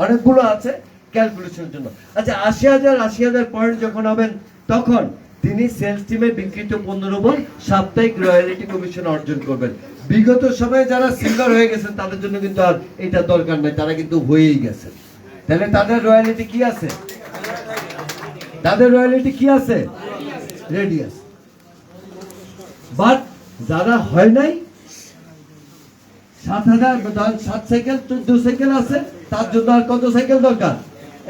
অনেকগুলো আছে ক্যালকুলেশনের জন্য। আচ্ছা, 80,000 পয়েন্ট যখন হবেন তখন তিনি সেলস টিমে বিক্রিত পণ্যের উপর সাপ্তাহিক রয়্যালিটি কমিশন অর্জন করবেন। বিগত সময়ে যারা সিলভার হয়ে গেছেন তাদের জন্য কিন্তু আর এটা দরকার নাই, তারা কিন্তু হয়েই গেছেন। তাহলে তাদের রয়্যালিটি কি আছে, তাদের রয়্যালিটি কি আছে, রেডি আছে। বাট যারা হয় নাই, 7 সাইকেল 14 সাইকেল আছে, তার জন্য আর কত সাইকেল দরকার,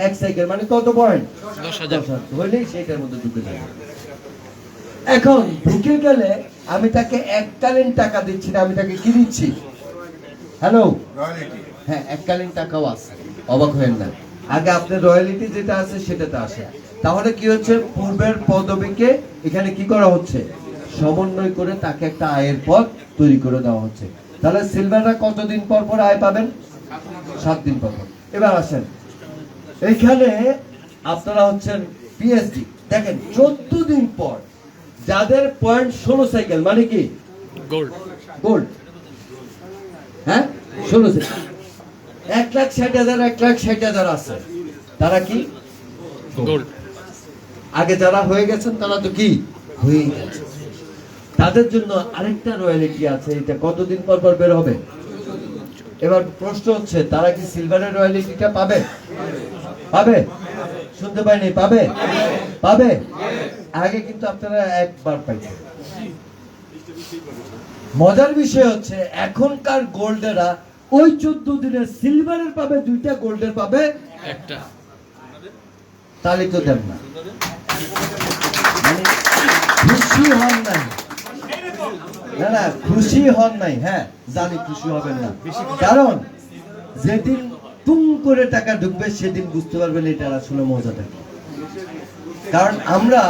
1 সাইকেল, মানে কত পয়েন্ট, 10,000 হইলেই সেইটার মধ্যে ঢুকে যাবে। এখন ঢুকে গেলে আমি তাকে এককালীন টাকা দিচ্ছি না, আমি তাকে কি দিচ্ছি, হ্যালো, হ্যাঁ, এককালীন টাকাও আছে, অবাক হবেন না। আগে আপনার রয়্যালিটি যেটা আছে সেটাতে আসে। তাহলে কি হচ্ছে, পূর্বের পদবিকে এখানে কি করা হচ্ছে, সমন্বয় করে তাকে একটা আয়ের পথ তৈরি করে দেওয়া হচ্ছে। তাহলে সিলভাররা কতদিন পর পর আয় পাবেন, 7 দিন পর পর। এবার আসেন এইখানে, আপনারা হচ্ছেন পিএইচডি, দেখেন 14 দিন পর যাদের পয়েন্ট 16 সাইকেল, মানে কি গোল্ড, গোল্ড, হ্যাঁ 16 সাইকেল, 1,60,000 1,60,000 আছে, তারা কি গোল্ড। আগে যারা হয়ে গেছেন তারা তো কি হয়ে গেছে, তাদের জন্য আরেকটা রয়্যালিটি আছে, এটা কতদিন পর পর বের হবে। এবার প্রশ্ন হচ্ছে, তারা কি সিলভারের রয়্যালিটিটা পাবে, পাবে, শুনতে পাইনি, পাবে, পাবে। আগে কিন্তু আপনারা একবার পাইছেন। মজার বিষয় হচ্ছে এখনকার গোল্ডেরা ওই 14 দিনের সিলভারের পাবে 2টা, গোল্ডের পাবে একটা। তাহলে তো দেন না, মানে খুশি হন নাই, না না খুশি হন নাই, হ্যাঁ জানি খুশি হবেন না, কারণ যেদিন টুং করে টাকা ঢুকবে সেদিন বুঝতে পারবেন এটার আসলে মজাটা কি। কারণ আমরা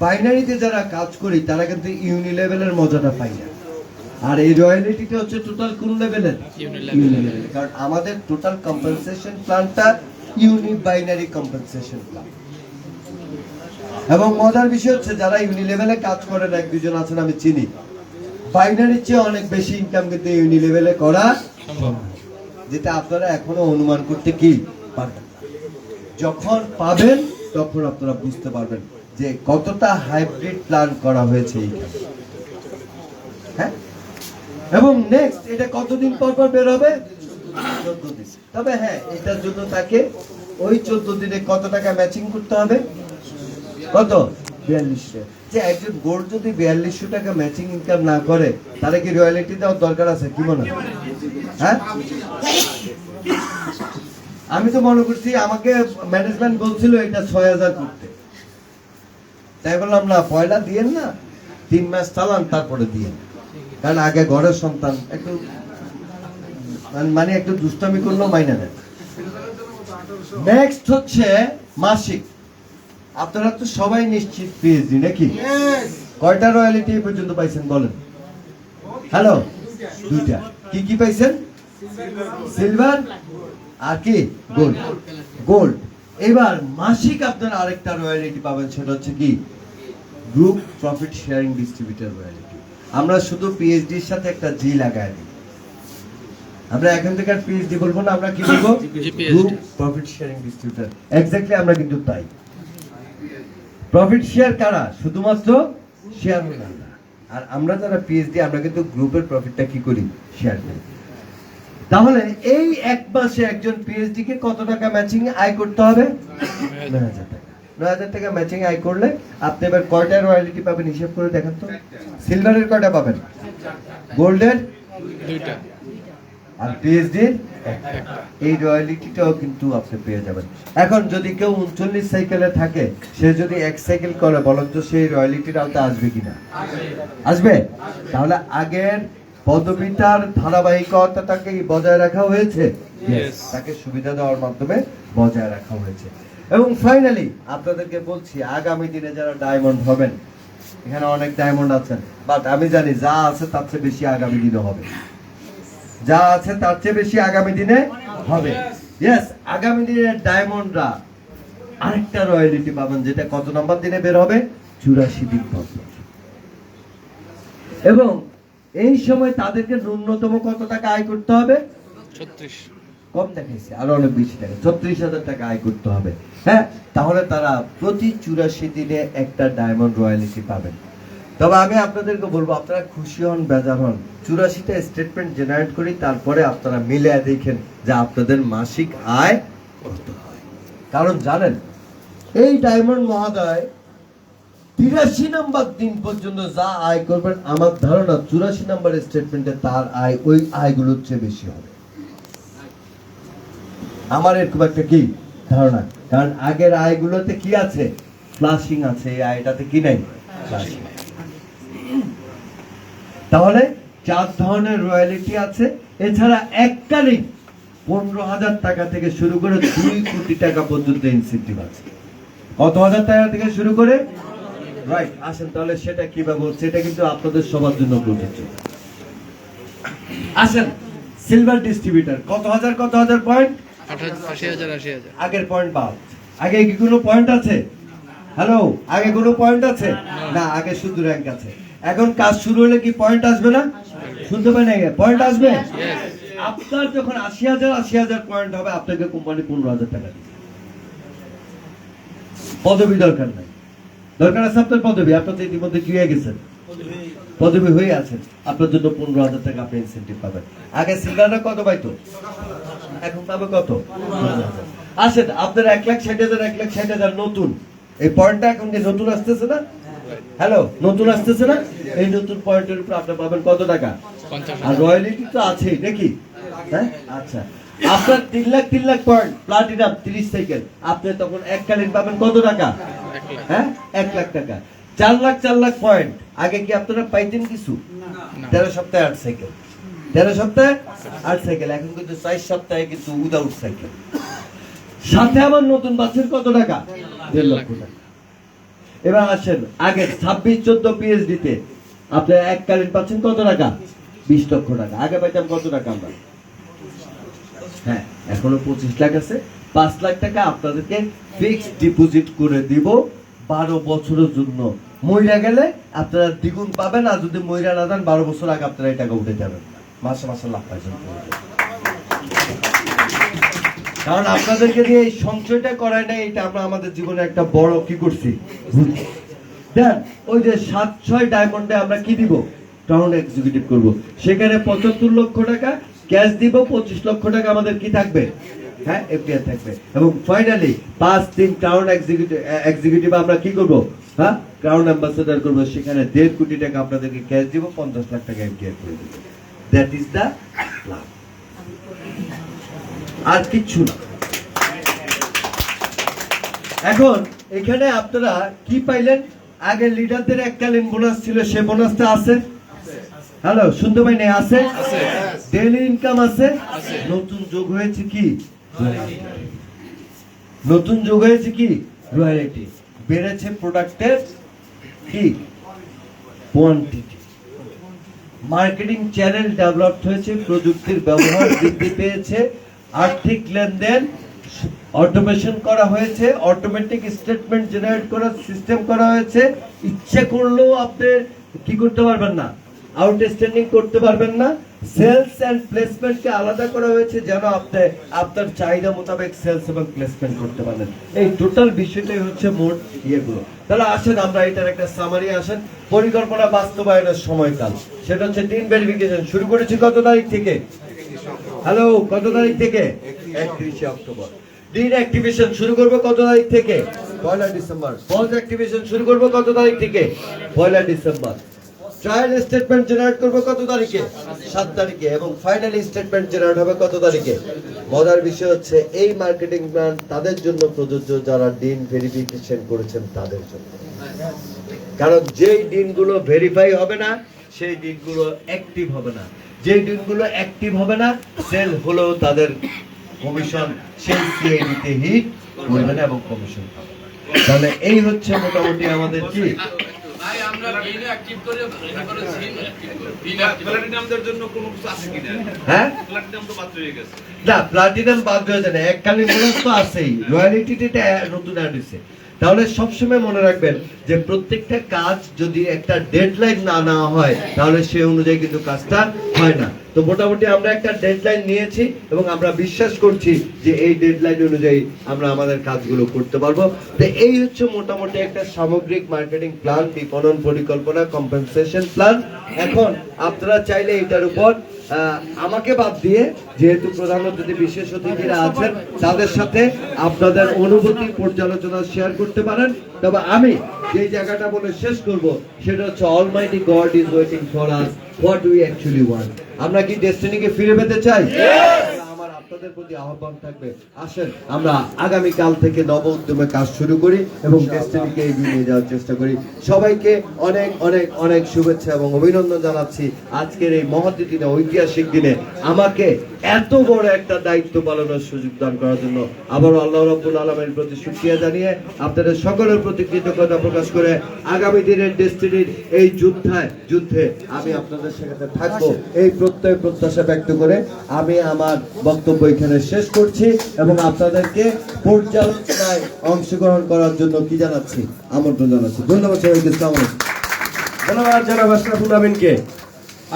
বাইনারিতে যারা কাজ করি তারা কিন্তু ইউনি লেভেলের মজাটা পাই না, আর এই রয়্যালিটিটা হচ্ছে টোটাল কোন লেভেলের, ইউনি লেভেলের। কারণ আমাদের টোটাল কম্পেনসেশন প্ল্যানটা ইউনি বাইনারি কম্পেনসেশন প্ল্যান। এবং মজার বিষয় হচ্ছে যারা ইউনি লেভেলে কাজ করেন, 1-2 জন আছেন আমি চিনি, বাইনারির চেয়ে অনেক বেশি ইনকাম কিন্তু ইউনি লেভেলে করা সম্ভব, যেটা আপনারা এখনো অনুমান করতে কি পারবেন না। যখন পাবেন তখন আপনারা বুঝতে পারবেন যে কতটা হাইব্রিড প্ল্যান করা হয়েছে এইখানে, হ্যাঁ। এবং নেক্সট এটা কতদিন পর পর বের হবে, 14 দিন। তবে হ্যাঁ, এটার জন্য তাকে ওই 14 দিনে কত টাকা ম্যাচিং করতে হবে, কত, 4200। যে একজন গোল্ড যদি 4200 টাকা ম্যাচিং ইনকাম না করে তাহলে কি রয়্যালিটি দেওয়ার দরকার আছে, কি মনে হয়, হ্যাঁ। আমি তো মনে করছি আমাকে ম্যানেজমেন্ট বলছিল এটা 6,000 করতে, তাই বললাম না পয়লা দিয়েন না, 3 মাস চালান তারপরে দিয়েন, কারণ আগে ঘরের সন্তান একটু মানে একটু দুষ্টামি করলেও মাইনা নেন। নেক্সট হচ্ছে মাসিক। আপনারা তো সবাই নিশ্চিত পিএইচডি নাকি? কয়টা রয়্যালিটি এই পর্যন্ত পাইছেন বলেন? হ্যালো, 2টা। কি কি পাইছেন? সিলভার আর কি গোল্ড। গোল্ড। এবার মাসিক আপনারা আরেকটা রয়্যালিটি পাবেন, সেটা হচ্ছে কি group profit sharing distributor royalty. আমরা শুধু পিএইচডির সাথে একটা জি লাগাই দিই। আমরা এখান থেকে আর পিএইচডি বলবো না, আমরা কি বলবো? Group profit sharing distributor. Exactly আমরা কিন্তু তাই। প্রফিট শেয়ার কারা? শুধুমাত্র শেয়ার হোল্ডাররা। আর আমরা যারা পিএইচডি আমরা কিন্তু গ্রুপের প্রফিটটা কি করি? শেয়ার করি। তাহলে এই এক মাসে একজন পিএইচডি কে কত টাকা ম্যাচিং আয় করতে হবে? 9,000 টাকা। 9,000 টাকা ম্যাচিং আয় করলে আপনি এবার কয়টা রয়্যালিটি পাবেন হিসাব করে দেখেন তো। সিলভারের কয়টা পাবেন? গোল্ডের 2টা আর পিএইচডির একটা। এই রয়্যালিটিটাও কিন্তু আপনি পেয়ে যাবেন। এখন যদি কেউ 39 সাইকেলে থাকে, সে যদি 1 সাইকেল করে, বলেন তো সেই রয়্যালিটির আওতায় আসবে কিনা? আসবে। তাহলে আগের পদবিটার ধারাবাহিকতাটাকে বজায় রাখা হয়েছে, তাকে সুবিধা দেওয়ার মাধ্যমে বজায় রাখা হয়েছে। এবং ফাইনালি আপনাদেরকে বলছি, আগামী দিনে যারা ডায়মন্ড হবেন, এখানে অনেক ডায়মন্ড আছেন, বাট আমি জানি যা আছে তার চেয়ে বেশি আগামী দিনে হবে। যা আছে তার চেয়ে বেশি আগামী দিনে হবে। ইয়েস, আগামী দিনে ডায়মন্ডরা আরেকটা রয়্যালিটি পাবেন, যেটা কত নম্বর দিনে বের হবে? 84 দিন পর। এবং এই সময় তাদেরকে ন্যূনতম কত টাকা আয় করতে হবে? 36। কম দেখাইছে, আরো অনেক বেশি টাকা, 36,000 টাকা আয় করতে হবে। হ্যাঁ, তাহলে তারা প্রতি 84 দিনে একটা ডায়মন্ড রয়্যালিটি পাবেন। তবে আমি আপনাদেরকে বলবো, আপনারা খুশি হন বেজার হন, 84টা স্টেটমেন্ট জেনারেট করি, তারপরে আপনারা মিলে দেখেন যে আপনাদের মাসিক আয় কত হয়। কারণ জানেন, এই ডায়মন্ড মহোদয় 83 নম্বর দিন পর্যন্ত যা আয় করবেন, আমার ধারণা 84 নম্বর স্টেটমেন্টে তার আয় ওই আয়গুলোর চেয়ে বেশি হবে। আমার এরকম একটা কি ধারণা, কারণ আগের আয়গুলোতে কি আছে? ফ্লাশিং আছে, এই আয়টাতে কি নাই? ফ্লাশিং। তাহলে 4 ধরনের রয়্যালিটি আছে। এছাড়া এককালীন 15,000 টাকা থেকে শুরু করে 2 কোটি টাকা পর্যন্ত ইনসেন্টিভ আছে। কত হাজার টাকা থেকে শুরু করে? রাইট, আসেন তাহলে সেটা কিভাবে হচ্ছে, এটা কিন্তু আপনাদের সবার জন্য প্রযোজ্য। আসেন, সিলভার ডিস্ট্রিবিউটর কত হাজার পয়েন্ট? 80,000 আগের পয়েন্ট বাদ। আগে কি কোনো পয়েন্ট আছে? হ্যালো, আগে কোনো পয়েন্ট আছে না? আগে শুধু র্যাঙ্ক আছে। এখন কাজ শুরু হলে কি পয়েন্ট আসবে না? শুনতে পাই না, পয়েন্ট আসবে। আপনার যখন 80,000 পয়েন্ট হবে, আপনাকে কোম্পানি 15,000 টাকা দিবে। পদবি দরকার নাই। দরকার আছে আপনার পদবি, আপনার তো ইতিমধ্যে কি হয়ে গেছেন? পদবি হয়ে আছেন, আপনার জন্য 15,000 টাকা আপনি ইনসেন্টিভ পাবেন। আগে সিলভাররা কত পাইতো? এখন পাবে কত? 15,000। আসেন, আপনার 1,60,000 নতুন এই পয়েন্টটা এখন কি নতুন আসতেছে না? হ্যালো, নতুন আসতেছে না? এই নতুন পয়েন্টের উপর আপনি পাবেন কত টাকা? 50,000। আর রয়্যালিটি তো আছেই নাকি? হ্যাঁ, আচ্ছা। আপনার 3 লাখ পয়েন্ট প্লাটিনাম 30 সাইকেল, আপনি তখন এককালীন পাবেন কত টাকা? 1 লাখ। হ্যাঁ, 1 লাখ টাকা। 4 লাখ পয়েন্ট আগে কি আপনারা পাইতেন কিছু? 13 সপ্তাহে 8 সাইকেল, 13 সপ্তাহে 8 সাইকেল। এখন কিন্তু 4 সপ্তাহে কিন্তু উইদাউট সাইকেল। সাথে আবার নতুন বাসের কত টাকা? 1.5 লক্ষ টাকা। এবার আসেন, আগে 26-14 পিএইচডি তে আপনি এককালীন পাচ্ছেন কত টাকা? 20 লক্ষ টাকা। আগে পাইতাম কত টাকা আমরা? হ্যাঁ, এখনো 25 লাখ আছে। 5 লাখ টাকা আপনাদেরকে ফিক্সড ডিপোজিট করে দিব 12 বছরের জন্য। মইরা গেলে আপনারা দ্বিগুণ পাবেন, আর যদি মইরা না যান 12 বছর আগে আপনারা এই টাকা উঠে যাবেন, মাসে মাসে লাভ পাইছেন। কারণ আপনাদেরকে দিয়ে এই সঞ্চয়টা করায় না, এটা আমরা আমাদের জীবনে একটা বড় কি করছি। দেন ওই যে 7-6 ডায়মন্ডে আমরা কি দিব? টাউন এক্সিকিউটিভ করব। সেখানে 75 লক্ষ টাকা ক্যাশ দিব, 25 লক্ষ টাকা আমাদের কি থাকবে? হ্যাঁ, এফডিআর থাকবে। এবং ফাইনালি 5 টাউন এক্সিকিউটিভ আমরা কি করব? হ্যাঁ, ক্রাউন অ্যাম্বাসেডর করব। সেখানে 1.5 কোটি টাকা আপনাদেরকে ক্যাশ দিব, 50 লাখ টাকা এফডিআর করে দেব। দ্যাট ইজ দ্য প্ল্যান, আর কিচ্ছু না। এখন এখানে আপনারা কি পাইলেন? আগে লিডারদের এককালীন বোনাস ছিল, সে বোনাসটা আছে? হ্যালো, শুনতে পাই নাই? আছে? ডেইলি ইনকাম আছে? নতুন যোগ হয়েছে কি? নতুন যোগ হয়েছে কি? রয়্যালটি। বেড়েছে প্রোডাক্টের কি? কোয়ান্টিটি। মার্কেটিং চ্যানেল ডেভেলপ হয়েছে, প্রযুক্তির ব্যবহার বৃদ্ধি পেয়েছে, আর্থিক লেনদেন অটোমেশন করা হয়েছে, অটোমেটিক স্টেটমেন্ট জেনারেট করার সিস্টেম করা হয়েছে। ইচ্ছে করলেও আপনি কি করতে পারবেন না, আউটস্ট্যান্ডিং করতে পারবেন না। সেলস এন্ড প্লেসমেন্টকে আলাদা করা হয়েছে যেন আপনি আপনার চাহিদা মোতাবেক সেলস এবং প্লেসমেন্ট করতে পারেন। এই টোটাল বিষয়টাই হচ্ছে মোট ইয়েগুলো। তাহলে আসেন আমরা এটার একটা সামারি আসেন। পরিকল্পনা বাস্তবায়নের সময়কাল, সেটা হচ্ছে টিম ভেরিফিকেশন। শুরু করেছি কত তারিখ থেকে? হ্যালো, কত তারিখ থেকে? 31শে অক্টোবর। ডিন অ্যাক্টিভেশন শুরু করবো কত তারিখ থেকে? 1 ডিসেম্বর। পজ অ্যাক্টিভেশন শুরু করবো কত তারিখ থেকে? 1 ডিসেম্বর। ট্রায়াল স্টেটমেন্ট জেনারেট করবো কত তারিখে? 7 তারিখে। এবং ফাইনাল স্টেটমেন্ট জেনারেট হবে কত তারিখে? মজার বিষয় হচ্ছে এই মার্কেটিং প্ল্যান তাদের জন্য প্রযোজ্য যারা ডিন ভেরিফিকেশন করেছেন তাদের জন্য। কারণ যেই দিনগুলো ভেরিফাই হবে না সেই দিনগুলো অ্যাক্টিভ হবে না, যেই দিনগুলো অ্যাক্টিভ হবে না সেল হলেও তাদের কমিশন সেই সিআইডিতে হিট করবে না এবং কমিশন পাবে না। তাহলে এই হচ্ছে মোটামুটি আমাদের কি ভাই আমরা বিল অ্যাক্টিভ করে এটা করে সিম অ্যাক্টিভ করে বিল প্ল্যাটিনামদের জন্য কোনো কিছু আছে কিনা? হ্যাঁ, প্ল্যাটিনাম তো বাদ হয়ে গেছে। না প্লাটিনাম বাদ হয়ে যায় না, এককালীন বোনাস তো আছেই, রয়্যালিটিটা নতুন অ্যাড হয়েছে। তাহলে সবসময় মনে রাখবেন যে প্রত্যেকটা কাজ যদি একটা ডেডলাইন না নেওয়া হয় তাহলে সেই অনুযায়ী কিন্তু কাজটা হয় না। তো মোটামুটি আমরা একটা ডেডলাইন নিয়েছি এবং আমরা বিশ্বাস করছি যে এই ডেডলাইন অনুযায়ী আমরা আমাদের কাজগুলো করতে পারবো। তো এই হচ্ছে মোটামুটি একটা সামগ্রিক মার্কেটিং প্ল্যান, বিপণন পরিকল্পনা, কম্পেনসেশন প্ল্যান। এখন আপনারা চাইলে এটার উপর আমাকে বাদ দিয়ে যেহেতু প্রধান অতিথি বিশেষ অতিথিরা আছেন তাদের সাথে আপনাদের অনুভূতি পর্যালোচনা শেয়ার করতে পারেন। তবে আমি যে জায়গাটা বলে শেষ করব সেটা হচ্ছে Almighty god is waiting for us what we actually want. আমরা কি ডেস্টিনিকে ফিরে পেতে চাই? আমার আপনাদের প্রতি আহ্বান থাকবে, আসেন আমরা আগামী কাল থেকে নব উদ্যমে কাজ শুরু করি এবং ডেস্টিনিকে এগিয়ে নিয়ে যাওয়ার চেষ্টা করি। সবাইকে অনেক অনেক অনেক শুভেচ্ছা এবং অভিনন্দন জানাচ্ছি আজকের এই মহৎ দিনে, ঐতিহাসিক দিনে আমাকে এত বড় একটা দায়িত্ব পালনের সুযোগ দান করার জন্য আবার আল্লাহ রাব্বুল আলামিনের প্রতি শুকরিয়া জানিয়ে আপনাদের সকলের প্রতি কৃতজ্ঞতা প্রকাশ করে আগামী দিনের ডেস্টিনির এই যুদ্ধে আমি আপনাদের সাথে থাকবো এই প্রত্যয় প্রত্যাশা ব্যক্ত করে আমি আমার বক্তব্য এখানে শেষ করছি এবং আপনাদেরকে পর্যালোচনায় অংশগ্রহণ করার জন্য কি জানাচ্ছি, আমন্ত্রণ জানাচ্ছি। ধন্যবাদ সবাইকে। ধন্যবাদ জনাব আশরাফুল আমিনকে।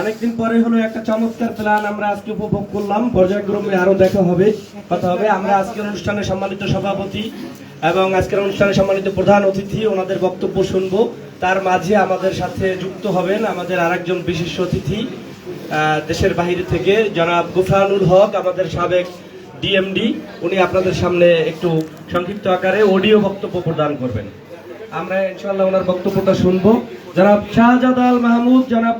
অনেকদিন পরে হলো একটা চমৎকার প্ল্যান আমরা আজকে উপভোগ করলাম। পর্যায়ক্রমে আরো দেখা হবে, কথা হবে। আমরা আজকের অনুষ্ঠানে সম্মানিত সভাপতি এবং আজকের অনুষ্ঠানে সম্মানিত প্রধান অতিথি ওনাদের বক্তব্য শুনবো। তার মাঝে আমাদের সাথে যুক্ত হবেন আমাদের আরেকজন বিশেষ অতিথি দেশের বাইরে থেকে জনাব গোফরানুল হক, আমাদের সাবেক ডিএমডি। উনি আপনাদের সামনে একটু সংক্ষিপ্ত আকারে অডিও বক্তব্য প্রদান করবেন। আমরা ইনশাআল্লাহ ওনার বক্তব্যটা শুনবো। জনাব শাহজাদ আল মাহমুদ, জনাব